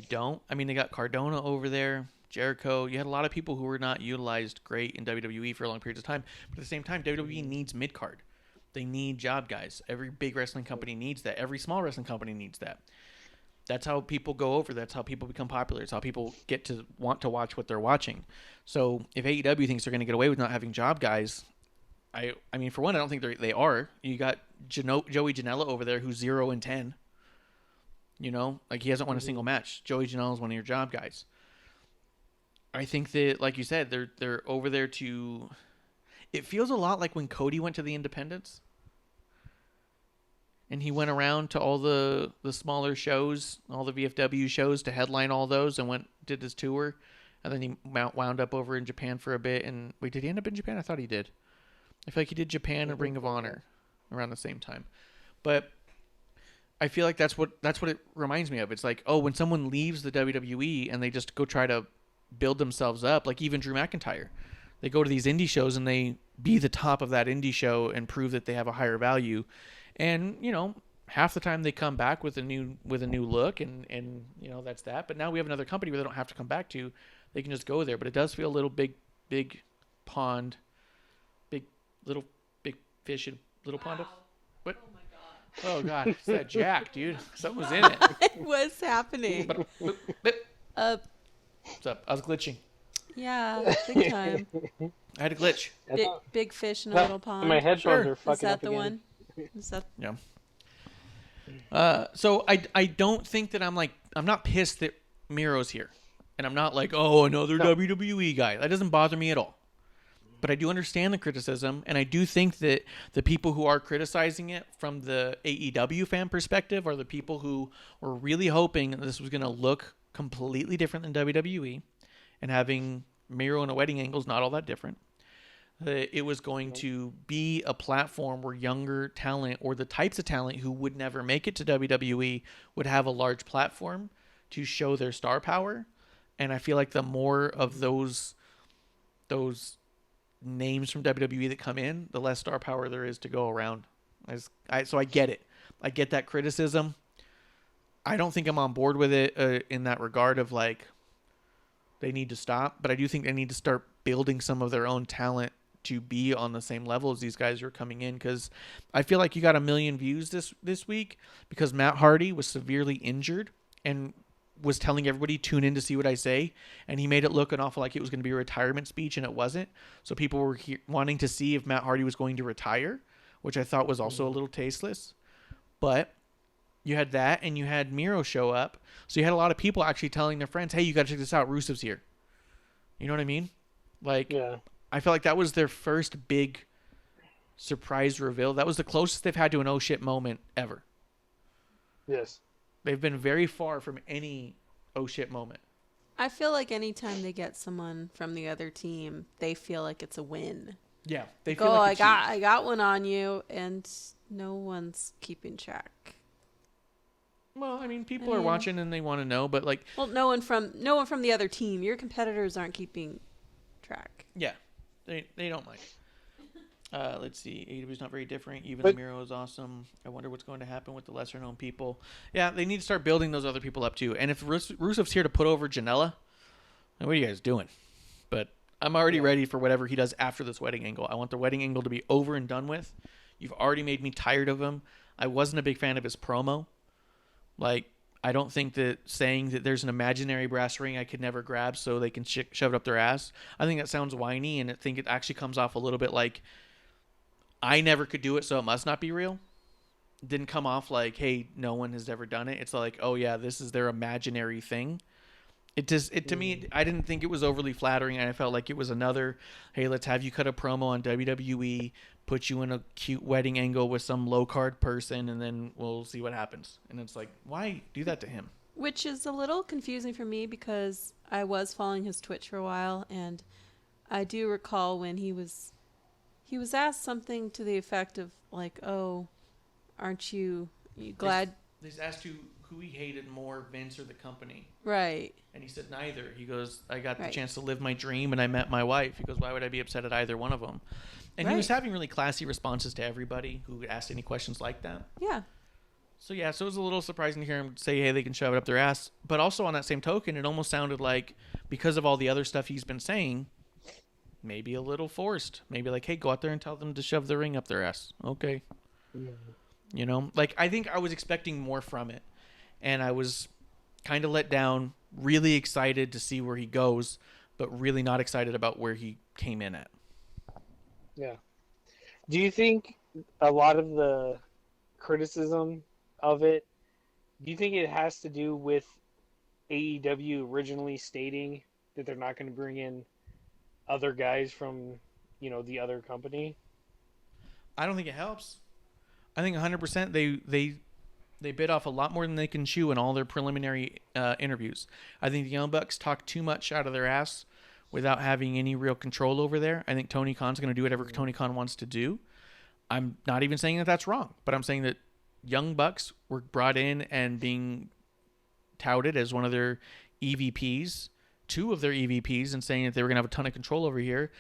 don't. I mean, they got Cardona over there, Jericho. You had a lot of people who were not utilized great in WWE for long periods of time. But at the same time, WWE needs mid-card. They need job guys. Every big wrestling company needs that. Every small wrestling company needs that. That's how people go over. That's how people become popular. It's how people get to want to watch what they're watching. So if AEW thinks they're going to get away with not having job guys, I mean, for one, I don't think they are. You got Joey Janela over there who's 0-10. Like he hasn't won a single match. Joey Janela is one of your job guys. I think that, like you said, they're over there to. It feels a lot like when Cody went to the Independents, and he went around to all the smaller shows, all the VFW shows, to headline all those, and did his tour, and then he wound up over in Japan for a bit. And wait, did he end up in Japan? I thought he did. I feel like he did Japan and Ring of Honor around the same time. But I feel like that's what it reminds me of. It's like, oh, when someone leaves the WWE and they just go try to build themselves up, like even Drew McIntyre. They go to these indie shows and they be the top of that indie show and prove that they have a higher value. And, half the time they come back with a new look and that's that. But now we have another company where they don't have to come back to. They can just go there. But it does feel a little big pond. Big fish in little pond. What? Oh god, it's that Jack, dude. Something was in it. What's happening? What's up? I was glitching. Yeah, big time. I had a glitch. Big fish in a little pond. My headphones are fucking Is that up the again. one? Is that... Yeah. So I don't think that I'm not pissed that Miro's here, and I'm not like, oh, another WWE guy. That doesn't bother me at all. But I do understand the criticism, and I do think that the people who are criticizing it from the AEW fan perspective are the people who were really hoping that this was going to look completely different than WWE, and having Miro and a wedding angle is not all that different. It was going to be a platform where younger talent, or the types of talent who would never make it to WWE, would have a large platform to show their star power. And I feel like the more of those names from WWE that come in, the less star power there is to go around. So I get it. I get that criticism. I don't think I'm on board with it in that regard of like they need to stop, but I do think they need to start building some of their own talent to be on the same level as these guys who are coming in, because I feel like you got 1 million views this week because Matt Hardy was severely injured and was telling everybody, tune in to see what I say, and he made it look an awful like it was going to be a retirement speech, and it wasn't. So people were wanting to see if Matt Hardy was going to retire, which I thought was also a little tasteless. But you had that, and you had Miro show up, so you had a lot of people actually telling their friends, hey, you got to check this out, Rusev's here. You know what I mean? Like, yeah. I felt like that was their first big surprise reveal. That was the closest they've had to an oh shit moment ever. Yes. They've been very far from any oh shit moment. I feel like anytime they get someone from the other team, they feel like it's a win. Yeah, they feel like I got one on you, and no one's keeping track. Well, I mean, people are watching and they want to know, but like, well, no one from the other team. Your competitors aren't keeping track. Yeah, they don't mind. Let's see. AEW is not very different. Even the Miro is awesome. I wonder what's going to happen with the lesser known people. Yeah, they need to start building those other people up too. And if Rusev's here to put over Janela, what are you guys doing? But I'm already ready for whatever he does after this wedding angle. I want the wedding angle to be over and done with. You've already made me tired of him. I wasn't a big fan of his promo. Like, I don't think that saying that there's an imaginary brass ring I could never grab so they can shove it up their ass, I think that sounds whiny, and I think it actually comes off a little bit like I never could do it, so it must not be real. It didn't come off like, hey, no one has ever done it. It's like, oh yeah, this is their imaginary thing. To me, I didn't think it was overly flattering, and I felt like it was another, hey, let's have you cut a promo on WWE, put you in a cute wedding angle with some low card person, and then we'll see what happens. And it's like, why do that to him? Which is a little confusing for me because I was following his Twitch for a while, and I do recall when he was asked something to the effect of like, "Oh, aren't you glad?" They asked you who he hated more, Vince or the company. Right. And he said neither. He goes, I got the Right. chance to live my dream, and I met my wife. He goes, why would I be upset at either one of them? And he was having really classy responses to everybody who asked any questions like that. Yeah. So it was a little surprising to hear him say, hey, they can shove it up their ass. But also on that same token, it almost sounded like, because of all the other stuff he's been saying, maybe a little forced. Maybe like, hey, go out there and tell them to shove the ring up their ass. Okay. Yeah. You know? Like, I think I was expecting more from it. And I was kind of let down, really excited to see where he goes, but really not excited about where he came in at. Yeah. Do you think a lot of the criticism of it, do you think it has to do with AEW originally stating that they're not going to bring in other guys from, the other company? I don't think it helps. I think 100% they bit off a lot more than they can chew in all their preliminary interviews. I think the Young Bucks talk too much out of their ass without having any real control over there. I think Tony Khan's going to do whatever Tony Khan wants to do. I'm not even saying that that's wrong, but I'm saying that Young Bucks were brought in and being touted as one of their EVPs, two of their EVPs, and saying that they were going to have a ton of control over here.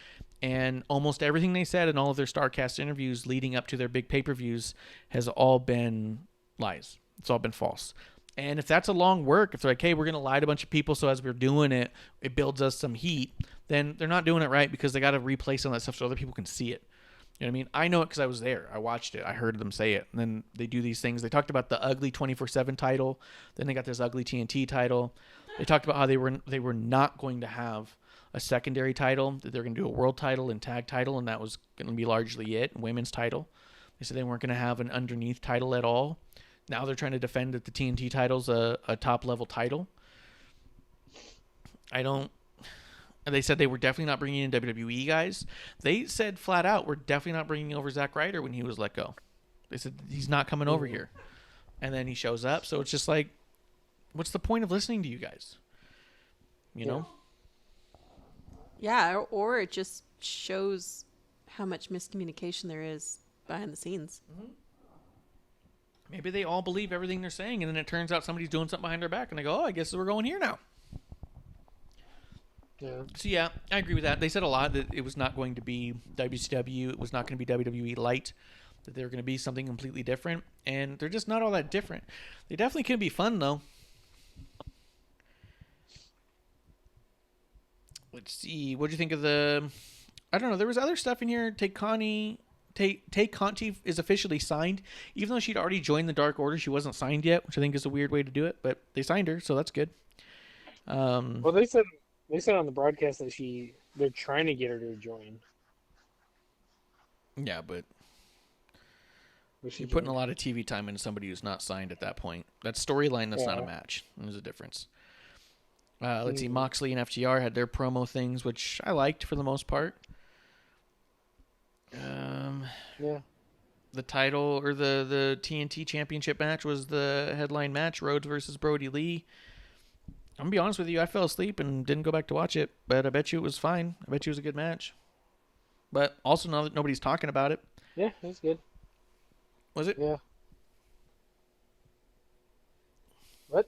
And almost everything they said in all of their StarCast interviews leading up to their big pay-per-views has all been lies. It's all been false. And if that's a long work, if they're like, hey, we're going to lie to a bunch of people so as we're doing it, it builds us some heat, then they're not doing it right because they got to replay some of that stuff so other people can see it. You know what I mean? I know it because I was there. I watched it. I heard them say it. And then they do these things. They talked about the ugly 24/7 title. Then they got this ugly TNT title. They talked about how they were not going to have a secondary title, that they're going to do a world title and tag title, and that was going to be largely it, women's title. They said they weren't going to have an underneath title at all. Now they're trying to defend that the TNT title's a top-level title. They said they were definitely not bringing in WWE guys. They said flat out, we're definitely not bringing over Zack Ryder when he was let go. They said he's not coming over here. And then he shows up, so it's just like, what's the point of listening to you guys? You know? Yeah, or it just shows how much miscommunication there is behind the scenes. Mm-hmm. Maybe they all believe everything they're saying, and then it turns out somebody's doing something behind their back, and they go, oh, I guess we're going here now. Yeah. So, yeah, I agree with that. They said a lot that it was not going to be WCW. It was not going to be WWE Light, that they were going to be something completely different, and they're just not all that different. They definitely can be fun, though. Let's see. What do you think of the... I don't know. There was other stuff in here. Tay Conti is officially signed. Even though she'd already joined the Dark Order, she wasn't signed yet, which I think is a weird way to do it, but they signed her, so that's good. Well, they said on the broadcast that they're trying to get her to join. Yeah, but you're putting a lot of TV time into somebody who's not signed at that point. That storyline, that's not a match. There's a difference. Let's see. Moxley and FTR had their promo things, which I liked for the most part. The title or the TNT Championship match was the headline match, Rhodes versus Brody Lee. I'm going to be honest with you, I fell asleep and didn't go back to watch it, but I bet you it was fine. I bet you it was a good match. But also now that nobody's talking about it. Yeah, it was good. Was it? Yeah. What?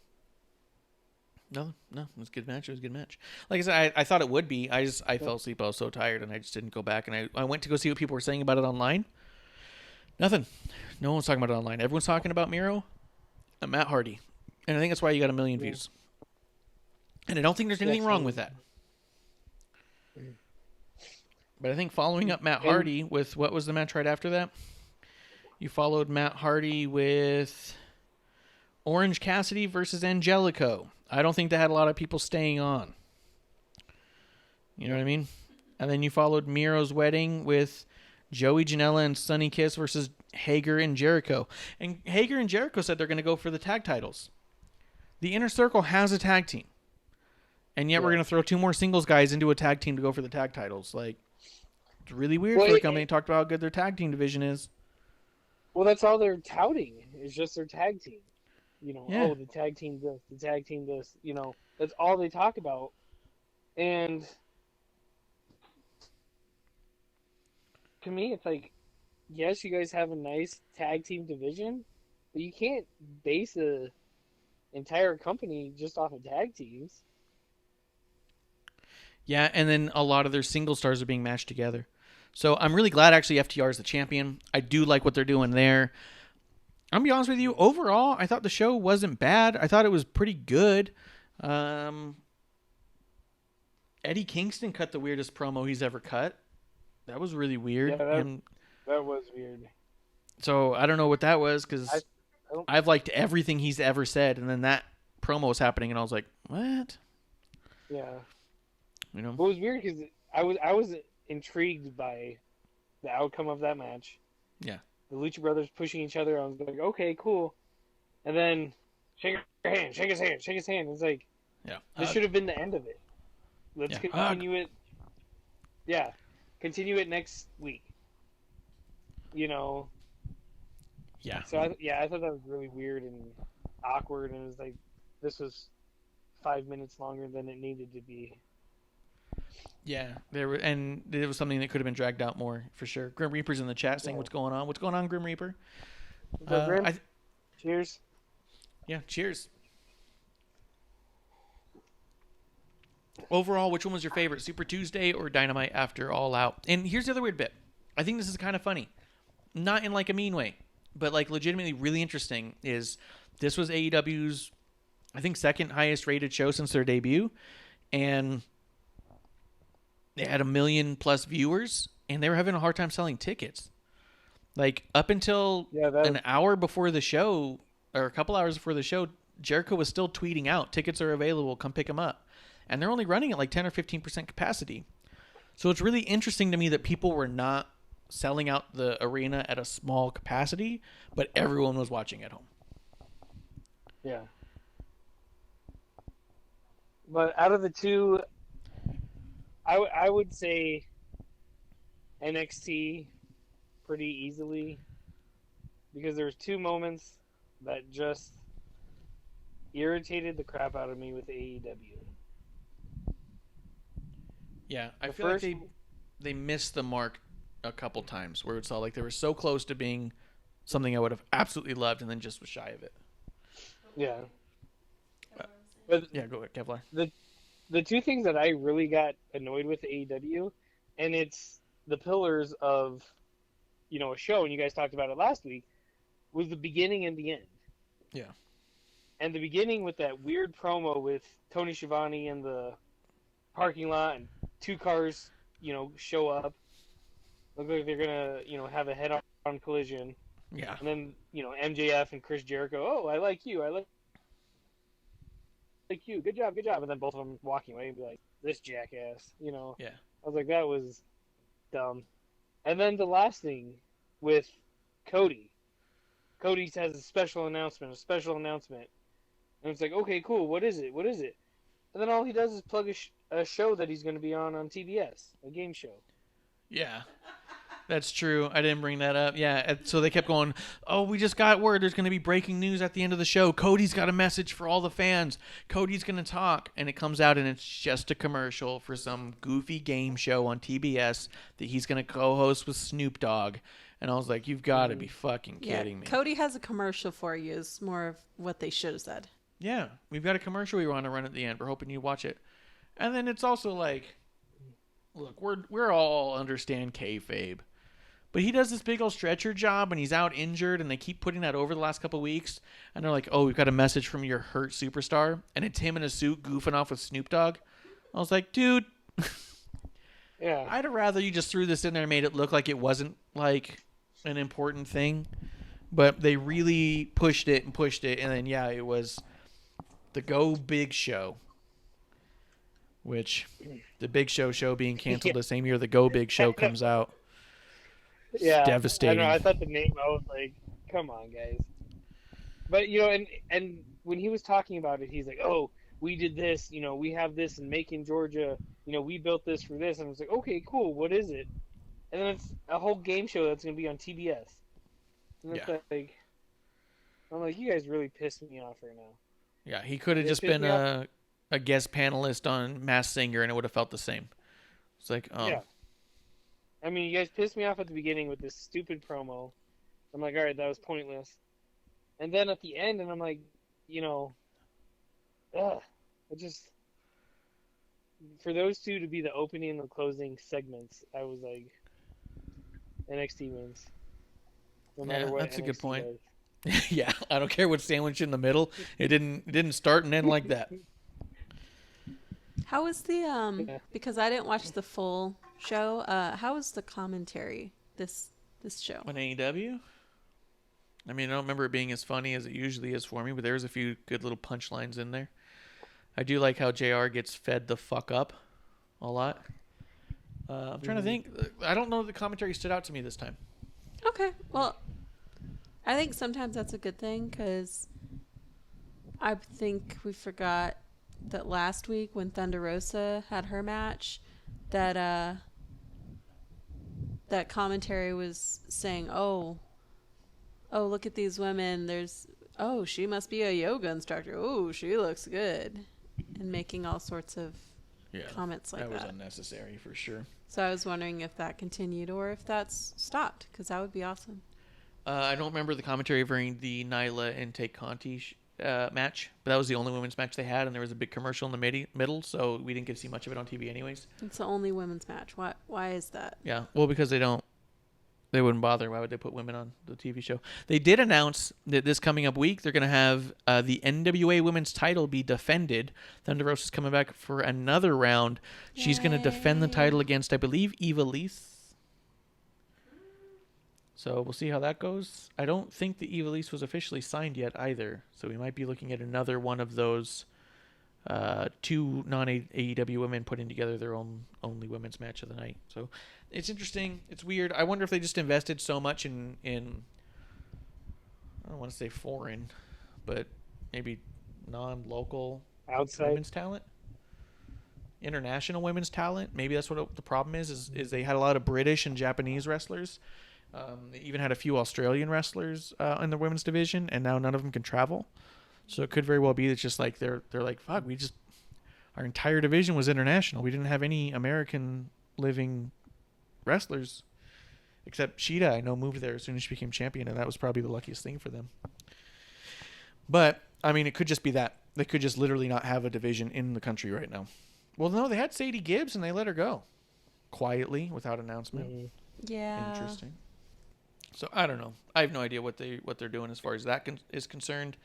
No, it was a good match. It was a good match. Like I said, I thought it would be. I fell asleep. I was so tired, and I just didn't go back. And I went to go see what people were saying about it online. Nothing. No one's talking about it online. Everyone's talking about Miro and Matt Hardy. And I think that's why you got 1 million views. And I don't think there's anything wrong with that. But I think following up Matt Hardy with what was the match right after that? You followed Matt Hardy with Orange Cassidy versus Angelico. I don't think that had a lot of people staying on. You know what I mean? And then you followed Miro's wedding with Joey Janela and Sonny Kiss versus Hager and Jericho. And Hager and Jericho said they're going to go for the tag titles. The Inner Circle has a tag team. And yet we're going to throw 2 more singles guys into a tag team to go for the tag titles. Like, it's really weird for the company. Talked about how good their tag team division is. Well, that's all they're touting. It's just their tag team. You know, Yeah. oh, the tag team this, the tag team this. You know, that's all they talk about. And to me, it's like, yes, you guys have a nice tag team division, but you can't base a entire company just off of tag teams. Yeah, and then a lot of their single stars are being matched together. So I'm really glad actually FTR is the champion. I do like what they're doing there. I'm going to be honest with you. Overall, I thought the show wasn't bad. I thought it was pretty good. Eddie Kingston cut the weirdest promo he's ever cut. That was really weird. Yeah, that was weird. So I don't know what that was because I've liked everything he's ever said. And then that promo was happening and I was like, what? Yeah. You know? It was weird because I was intrigued by the outcome of that match. Yeah. The Lucha Brothers pushing each other. I was like, okay, cool. And then shake your hand, shake his hand, shake his hand. It's like, this should have been the end of it. Let's continue it. Yeah. Continue it next week. You know. Yeah. So I thought that was really weird and awkward, and it was like, this was 5 minutes longer than it needed to be. Yeah, and it was something that could have been dragged out more for sure. Grim Reaper's in the chat saying, "What's going on? What's going on, Grim Reaper?" Grim? Cheers. Yeah, cheers. Overall, which one was your favorite, Super Tuesday or Dynamite after All Out? And here's the other weird bit. I think this is kind of funny, not in like a mean way, but like legitimately really interesting. Is this was AEW's, I think, second highest rated show since their debut, and they had 1 million+ viewers, and they were having a hard time selling tickets. Like, up until an hour before the show, or a couple hours before the show, Jericho was still tweeting out, tickets are available, come pick them up. And they're only running at like 10 or 15% capacity. So it's really interesting to me that people were not selling out the arena at a small capacity, but everyone was watching at home. Yeah. But out of the two, I would say NXT pretty easily, because there's 2 moments that just irritated the crap out of me with AEW. Yeah, I feel like they missed the mark a couple times where it's all like they were so close to being something I would have absolutely loved and then just was shy of it. Yeah. But yeah, go ahead, Kevlar. The 2 things that I really got annoyed with AEW, and it's the pillars of, you know, a show, and you guys talked about it last week, was the beginning and the end. Yeah. And the beginning with that weird promo with Tony Schiavone in the parking lot and 2 cars, you know, show up. Look like they're going to, you know, have a head-on collision. Yeah. And then, you know, MJF and Chris Jericho, oh, I like you. I like you. Good job, good job. And then both of them walking away and be like, this jackass, you know. Yeah. I was like, that was dumb. And then the last thing with Cody. Cody has a special announcement. And it's like, okay, cool. What is it? And then all he does is plug a show that he's going to be on TBS, a game show. Yeah, that's true. I didn't bring that up. Yeah, so they kept going, oh, we just got word there's going to be breaking news at the end of the show. Cody's got a message for all the fans. Cody's going to talk. And it comes out and it's just a commercial for some goofy game show on TBS that he's going to co-host with Snoop Dogg. And I was like, you've got to be fucking kidding me. Cody has a commercial for you is more of what they should have said. Yeah, we've got a commercial we want to run at the end. We're hoping you watch it. And then it's also like, look, we're all understand kayfabe. But he does this big old stretcher job and he's out injured and they keep putting that over the last couple of weeks. And they're like, oh, we've got a message from your hurt superstar. And it's him in a suit goofing off with Snoop Dogg. I was like, dude, Yeah. I'd have rather you just threw this in there and made it look like it wasn't like an important thing. But they really pushed it, and then it was the Go Big Show, which the Big Show being canceled the same year the Go Big Show comes out. It's Yeah. I know. devastating. I thought the name. I was like, come on, guys. But and when he was talking about it, he's like, oh, we did this. We have this in Macon, Georgia. We built this for this. And I was like, okay, cool. What is it? And then it's a whole game show that's gonna be on TBS. And it's like, I'm like, you guys really pissed me off right now. Yeah, he could have just been a guest panelist on Masked Singer, and it would have felt the same. It's like, oh. Yeah. I mean, you guys pissed me off at the beginning with this stupid promo. I'm like, all right, that was pointless. And then at the end, and I'm like, for those two to be the opening and the closing segments, I was like, NXT wins. No matter what that's a NXT good point. does. Yeah, I don't care what sandwich in the middle. It didn't start and end like that. How was the because I didn't watch the full show. How was the commentary this show? On AEW? I mean, I don't remember it being as funny as it usually is for me, but there was a few good little punchlines in there. I do like how JR gets fed the fuck up a lot. I'm trying to think. I don't know if the commentary stood out to me this time. Okay, well, I think sometimes that's a good thing because I think we forgot that last week when Thunder Rosa had her match, that that commentary was saying, oh, look at these women. She must be a yoga instructor. Oh, she looks good. And making all sorts of comments like that. That was unnecessary for sure. So I was wondering if that continued or if that's stopped, because that would be awesome. I don't remember the commentary during the Nyla and Tay Conti match, but that was the only women's match they had, and there was a big commercial in the middle, so we didn't get to see much of it on TV anyways. It's the only women's match. Why is that? Yeah, well, because they wouldn't bother. Why would they put women on the TV show? They did announce that this coming up week, they're going to have the NWA women's title be defended. Thunder Rosa's coming back for another round. Yay. She's going to defend the title against, I believe, Eva Lise. So we'll see how that goes. I don't think the Eva Lise was officially signed yet either. So we might be looking at another one of those two non-AEW women putting together their own only women's match of the night. So it's interesting. It's weird. I wonder if they just invested so much in I don't want to say foreign, but maybe non-local outside women's talent. International women's talent. Maybe that's what the problem is they had a lot of British and Japanese wrestlers. They even had a few Australian wrestlers in the women's division, and now none of them can travel. So it could very well be that just like they're like, fuck, our entire division was international. We didn't have any American living wrestlers, except Sheeta. I know moved there as soon as she became champion, and that was probably the luckiest thing for them. But I mean, it could just be that they could just literally not have a division in the country right now. Well, no, they had Sadie Gibbs, and they let her go quietly without announcement. Mm-hmm. Yeah, interesting. So I don't know. I have no idea what they're doing as far as that is concerned.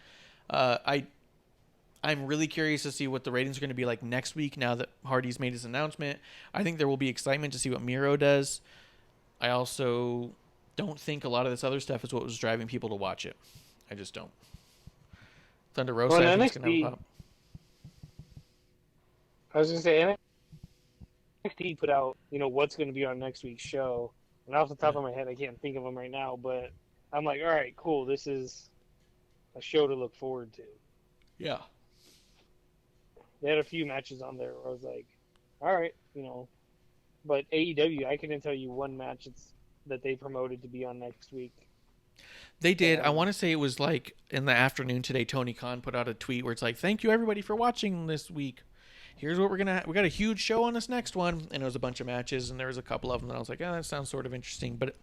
I'm really curious to see what the ratings are going to be like next week now that Hardy's made his announcement. I think there will be excitement to see what Miro does. I also don't think a lot of this other stuff is what was driving people to watch it. I just don't. Thunder Rosa, I think, is going to have a pop. I was going to say, NXT put out, what's going to be on next week's show. And off the top of my head, I can't think of them right now, but I'm like, all right, cool. This is a show to look forward to. Yeah. They had a few matches on there where I was like, all right, But AEW, I couldn't tell you one match that they promoted to be on next week. They did. I want to say it was like in the afternoon today, Tony Khan put out a tweet where it's like, thank you everybody for watching this week. Here's what we got a huge show on this next one. And it was a bunch of matches, and there was a couple of them that I was like, that sounds sort of interesting. But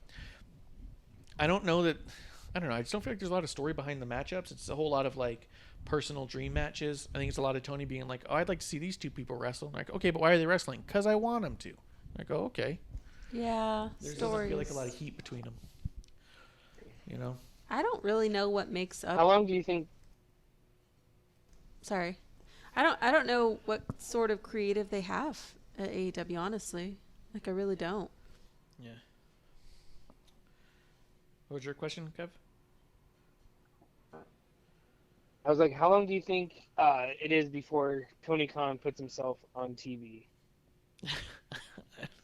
I don't know. I just don't feel like there's a lot of story behind the matchups. It's a whole lot of like personal dream matches. I think it's a lot of Tony being like, oh, I'd like to see these two people wrestle. I'm like, okay, but why are they wrestling? Because I want them to. I go, okay. Yeah, there doesn't feel like a lot of heat between them. I don't really know what makes up. How long do you think? Sorry, I don't know what sort of creative they have at AEW. Honestly, Like, I really don't. Yeah. What was your question, Kev? I was like, how long do you think it is before Tony Khan puts himself on TV?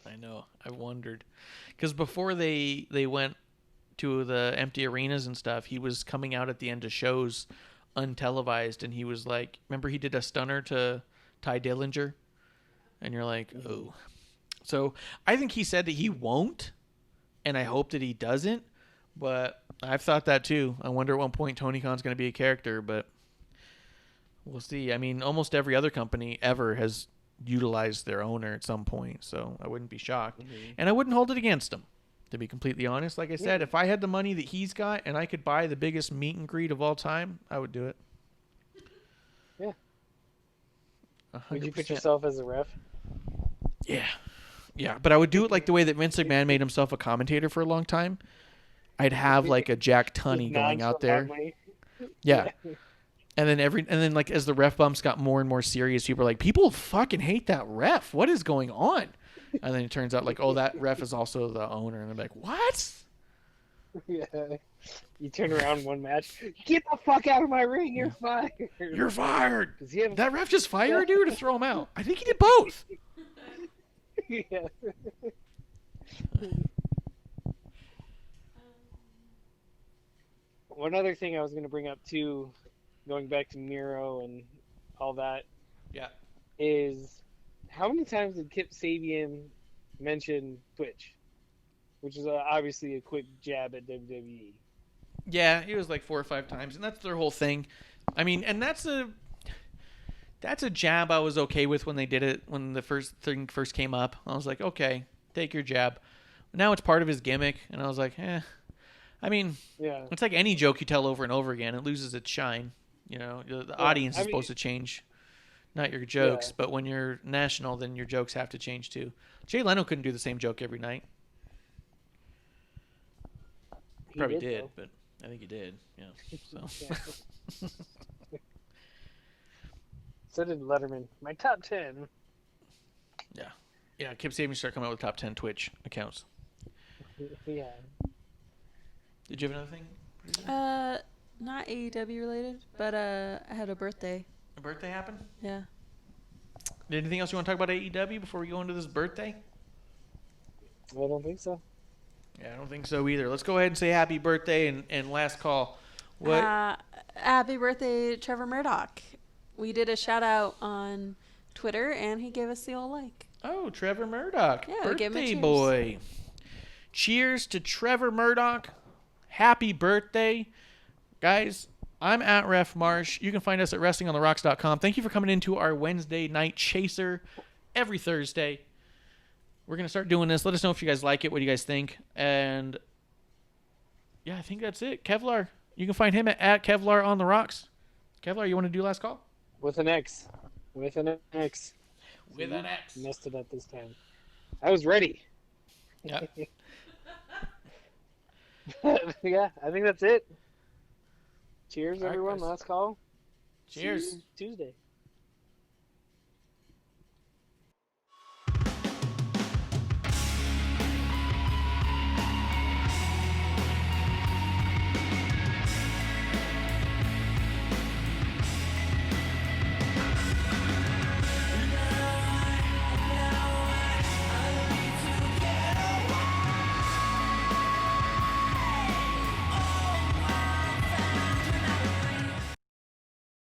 I know. I wondered. Because before they went to the empty arenas and stuff, he was coming out at the end of shows untelevised, and he was like, remember he did a stunner to Ty Dillinger? And you're like, oh. So I think he said that he won't, and I hope that he doesn't, but I've thought that too. I wonder at one point Tony Khan's going to be a character, but we'll see. I mean, almost every other company ever has utilized their owner at some point, so I wouldn't be shocked. And I wouldn't hold it against him, to be completely honest. Like I said, if I had the money that he's got and I could buy the biggest meet and greet of all time, I would do it. Yeah. 100%. Would you put yourself as a ref? Yeah. Yeah, but I would do it like the way that Vince McMahon made himself a commentator for a long time. I'd have like a Jack Tunney going out there. Yeah. And then like as the ref bumps got more and more serious, people were like, people fucking hate that ref. What is going on? And then it turns out like, oh, that ref is also the owner. And I'm like, what? Yeah. You turn around one match, get the fuck out of my ring, you're fired. You're fired. Have... That ref just fired a dude to throw him out. I think he did both. Yeah. One other thing I was going to bring up too, going back to Miro and all that, is how many times did Kip Sabian mention Twitch, which is obviously a quick jab at WWE. Yeah, it was like 4 or 5 times, and that's their whole thing. I mean, and that's a jab I was okay with when they did it when the first thing first came up. I was like, okay, take your jab. Now it's part of his gimmick, and I was like, I mean, it's like any joke you tell over and over again. It loses its shine. You know, the audience is supposed to change, not your jokes. But when you're national, then your jokes have to change too. Jay Leno couldn't do the same joke every night. He probably did, but I think he did. Yeah. So. So did Letterman. My top 10. Yeah. Kip Sabian started coming out with top 10 Twitch accounts. Yeah. Did you have another thing? Not AEW related, but I had a birthday. A birthday happened? Yeah. Anything else you want to talk about AEW before we go into this birthday? I don't think so. Yeah, I don't think so either. Let's go ahead and say happy birthday and last call. What? Happy birthday, Trevor Murdoch. We did a shout out on Twitter, and he gave us the old like. Oh, Trevor Murdoch. Yeah, birthday boy. Cheers to Trevor Murdoch. Happy birthday. Guys, I'm at Ref Marsh. You can find us at WrestlingOnTheRocks.com. Thank you for coming into our Wednesday night chaser every Thursday. We're going to start doing this. Let us know if you guys like it, what do you guys think. And, yeah, I think that's it. Kevlar, you can find him at Kevlar on the Rocks. Kevlar, you want to do last call? With an X. With an X. With an X. Messed it up this time. I was ready. Yeah. Yeah, I think that's it. Cheers, All right, everyone. guys. Last call. Cheers. See you Tuesday.